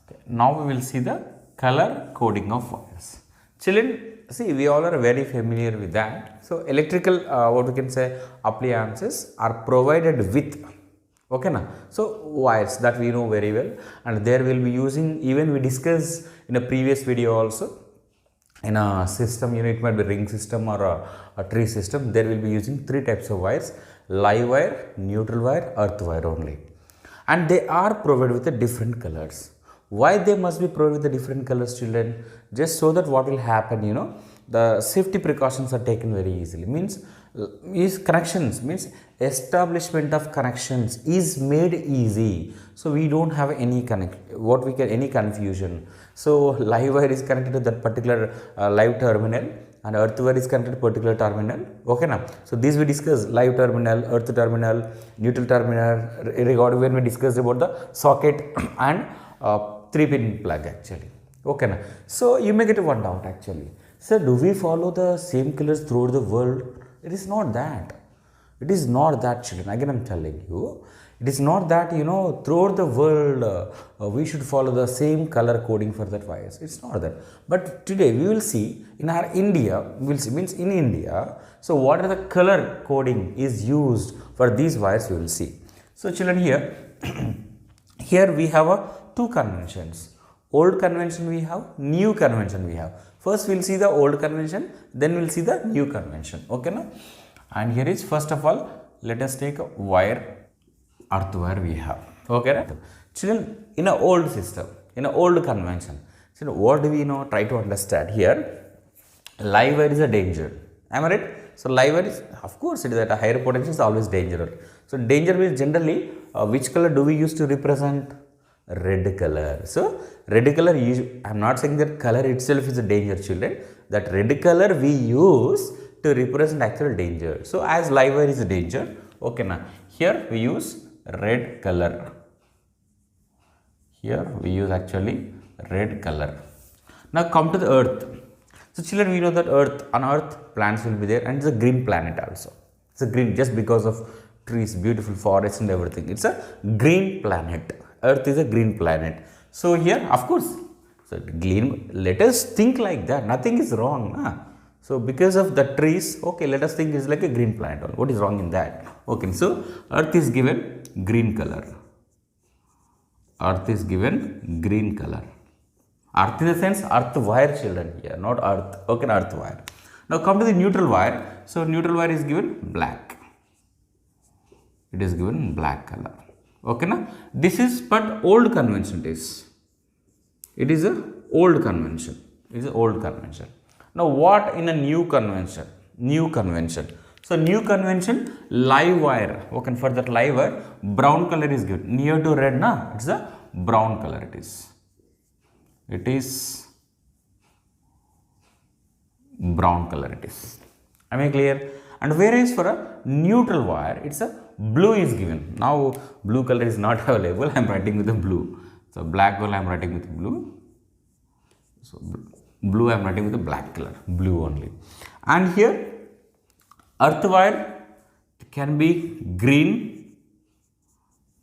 Okay. Now we will see the color coding of wires. Children, see, we all are very familiar with that. So electrical, what we can say, appliances are provided with. Okay, na? So wires that we know very well, and there will be using, even we discussed in a previous video also, in a system, it might be ring system or a tree system, there will be using three types of wires: live wire, neutral wire, earth wire only. And they are provided with the different colors. Why they must be provided with the different colors, children? Just so that what will happen, the safety precautions are taken very easily. Means is connections, means establishment of connections is made easy. So we don't have any any confusion. So live wire is connected to that particular live terminal, and earth wire is connected to particular terminal. Okay now. So this we discuss live terminal, earth terminal, neutral terminal regarding when we discussed about the socket and 3-pin plug actually. Okay now. So you may get one doubt actually. Sir, do we follow the same colors throughout the world? It is not that. It is not that, children. Again, I am telling you, it is not that, throughout the world we should follow the same color coding for that wires. It's not that. But today we will see in our India, we will see, means in India, so what are the color coding is used for these wires, we will see. So children, here, here we have two conventions. Old convention we have, new convention we have. First we will see the old convention, then we will see the new convention. Okay now? And here is, first of all, let us take a wire, earth wire we have. Okay right? Children, in an old system, in an old convention, so what do we know? Try to understand here. Live wire is a danger. Am I right? So live wire is, of course, it is at a higher potential, is always dangerous. So danger means generally, which color do we use to represent? Red color. So red color, I am not saying that color itself is a danger, children. That red color we use to represent actual danger. So as live wire is a danger, okay now, here we use red color. Here we use actually red color. Now come to the earth. So children, we know that on earth plants will be there, and it's a green planet also. It's a green just because of trees, beautiful forests and everything. It's a green planet. Earth is a green planet. So here, of course, so green, let us think like that. Nothing is wrong. Nah? So because of the trees, okay, let us think it's like a green planet. What is wrong in that? Okay, so earth is given green color. Earth is given green color. Earth in the sense earth wire, children, here, not earth. Okay, earth wire. Now come to the neutral wire. So neutral wire is given black. It is given black color. Okay now, this is but old convention. It is a old convention. It is a old convention. Now what in a new convention? New convention. So new convention, live wire. Okay, for that live wire, brown color is given. Near to red, na? It's a brown color. It is. It is brown color. It is. Am I clear? And whereas for a neutral wire, it's a blue is given. Now blue color is not available. I am writing with the blue. So black color I am writing with blue. So blue I am writing with the black color. Blue only. And here earth wire can be green.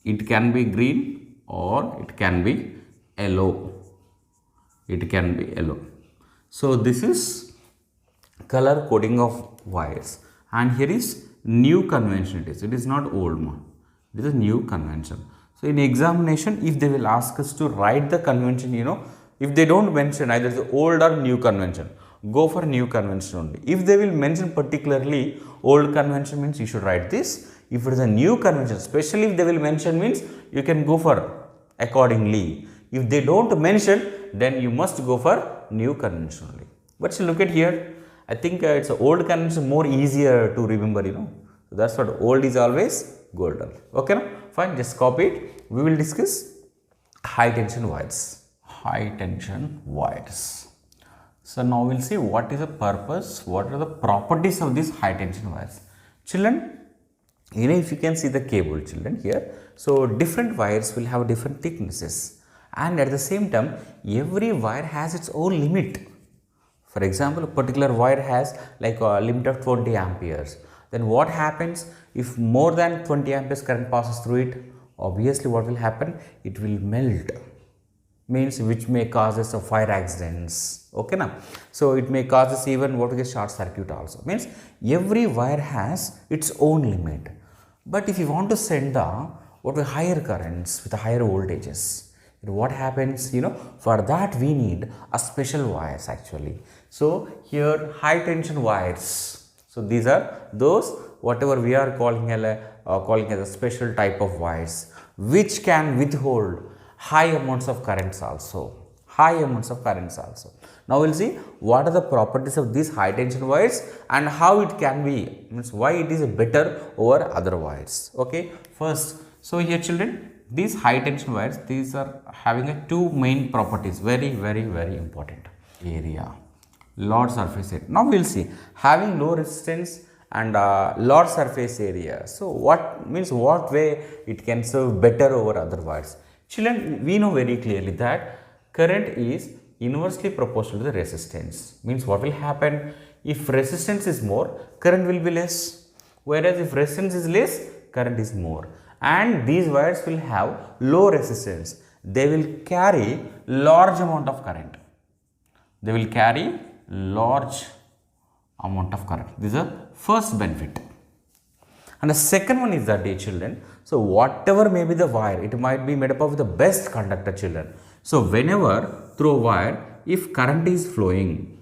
It can be green or it can be yellow. It can be yellow. So this is color coding of wires. And here is new convention. It is not old one. It is a new convention. So in examination, if they will ask us to write the convention, if they don't mention either the old or new convention, go for new convention only. If they will mention particularly old convention, means you should write this. If it is a new convention, especially if they will mention, means you can go for accordingly. If they don't mention, then you must go for new convention only. But so look at here. I think it's an old convention more easier to remember, So that's what old is always golden. Okay, no? Fine, just copy it. We will discuss high tension wires. High tension wires. So now we'll see what is the purpose, what are the properties of these high tension wires. Children, if you can see the cable, children, here. So different wires will have different thicknesses, and at the same time, every wire has its own limit. For example, a particular wire has like a limit of 20 amperes. Then what happens if more than 20 amperes current passes through it? Obviously, what will happen? It will melt. Means which may cause us a fire accidents. Okay now. So it may cause us even what we get short circuit also. Means every wire has its own limit. But if you want to send the higher currents with higher voltages, what happens, for that we need a special wires actually. So here high tension wires. So these are those whatever we are calling as a special type of wires which can withhold high amounts of currents also. High amounts of currents also. Now we'll see what are the properties of these high tension wires and how it can be, means why it is better over other wires. Okay, first, so here children, these high tension wires, these are having a two main properties, very important. Area, large surface area. Now we'll see having low resistance and large surface area. So what means, what way it can serve better over other wires? Children, we know very clearly that current is inversely proportional to the resistance. Means what will happen, if resistance is more, current will be less, whereas if resistance is less, current is more. And these wires will have low resistance, they will carry large amount of current. They will carry large amount of current. This is the first benefit. And the second one is that, dear children, so whatever may be the wire, it might be made up of the best conductor, children. So whenever through a wire, if current is flowing,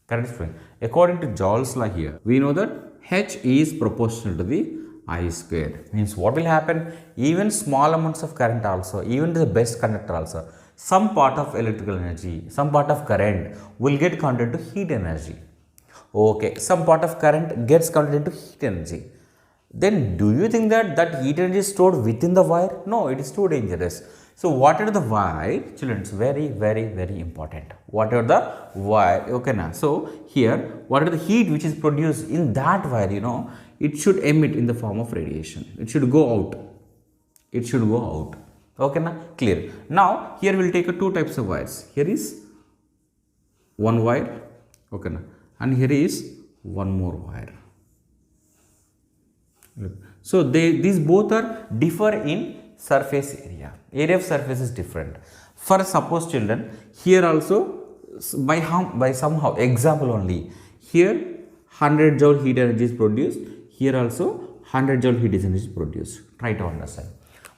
according to Joule's law here, we know that H is proportional to the I square. Means what will happen, even small amounts of current also, even the best conductor also, some part of electrical energy, some part of current will get converted to heat energy. Okay, some part of current gets converted into heat energy. Then do you think that that heat energy is stored within the wire? No, it is too dangerous. So whatever the wire, children, it's very important. Whatever the wire, okay now. So here, whatever the heat which is produced in that wire, you know, it should emit in the form of radiation. It should go out. It should go out. Okay now, clear. Now here we'll take two types of wires. Here is one wire, okay now, and here is one more wire. So these both are differ in surface area. Area of surface is different. For suppose children, here also by somehow example only, here 100 joule heat energy is produced, here also 100 joule heat energy is produced. Try to understand.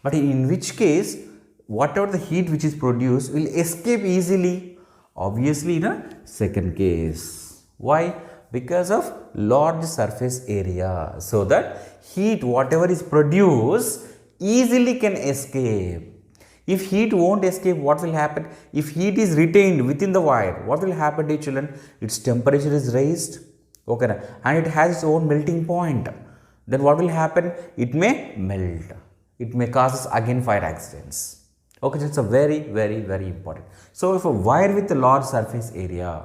But in which case, whatever the heat which is produced will escape easily? Obviously in a second case. Why? Because of large surface area, so that heat whatever is produced easily can escape. If heat won't escape, what will happen? If heat is retained within the wire, what will happen, dear children? Its temperature is raised, okay, and it has its own melting point. Then what will happen? It may melt. It may cause again fire accidents. Okay, it's a very important. So if a wire with a large surface area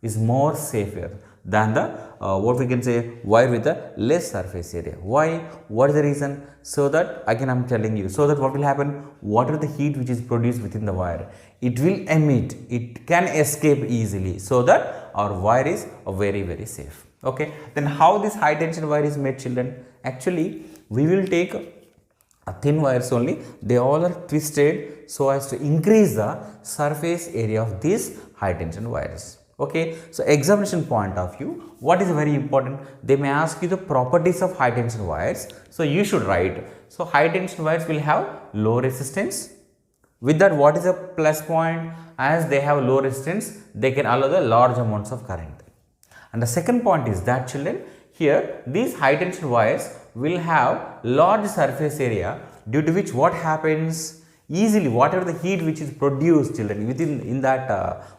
is more safer than the what we can say wire with a less surface area. Why? What is the reason? So that again I am telling you, so that what will happen, whatever the heat which is produced within the wire, it will emit, it can escape easily, so that our wire is very safe. Okay, then how this high tension wire is made, children? Actually we will take a thin wires only, they all are twisted so as to increase the surface area of these high tension wires. Okay, so examination point of view, what is very important? They may ask you the properties of high tension wires. So you should write. So high tension wires will have low resistance. With that, what is a plus point? As they have low resistance, they can allow the large amounts of current. And the second point is that, children, here these high tension wires will have large surface area, due to which what happens? Easily whatever the heat which is produced, children, within in that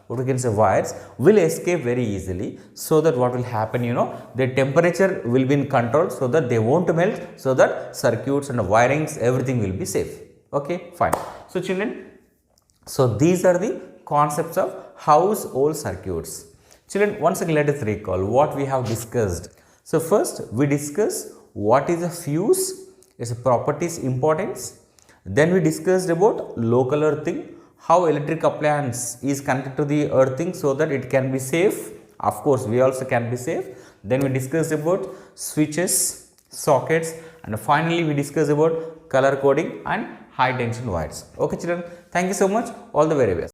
what we can say wires will escape very easily, so that what will happen, you know, their temperature will be in control, so that they won't melt, so that circuits and wirings, everything will be safe. Okay, fine. So children, so these are the concepts of household circuits. Children, once again let us recall what we have discussed. So first we discuss what is a fuse, its properties, importance. Then we discussed about local earthing, how electric appliance is connected to the earthing so that it can be safe. Of course, we also can be safe. Then we discussed about switches, sockets, and finally we discussed about color coding and high tension wires. Okay children, thank you so much. All the very best.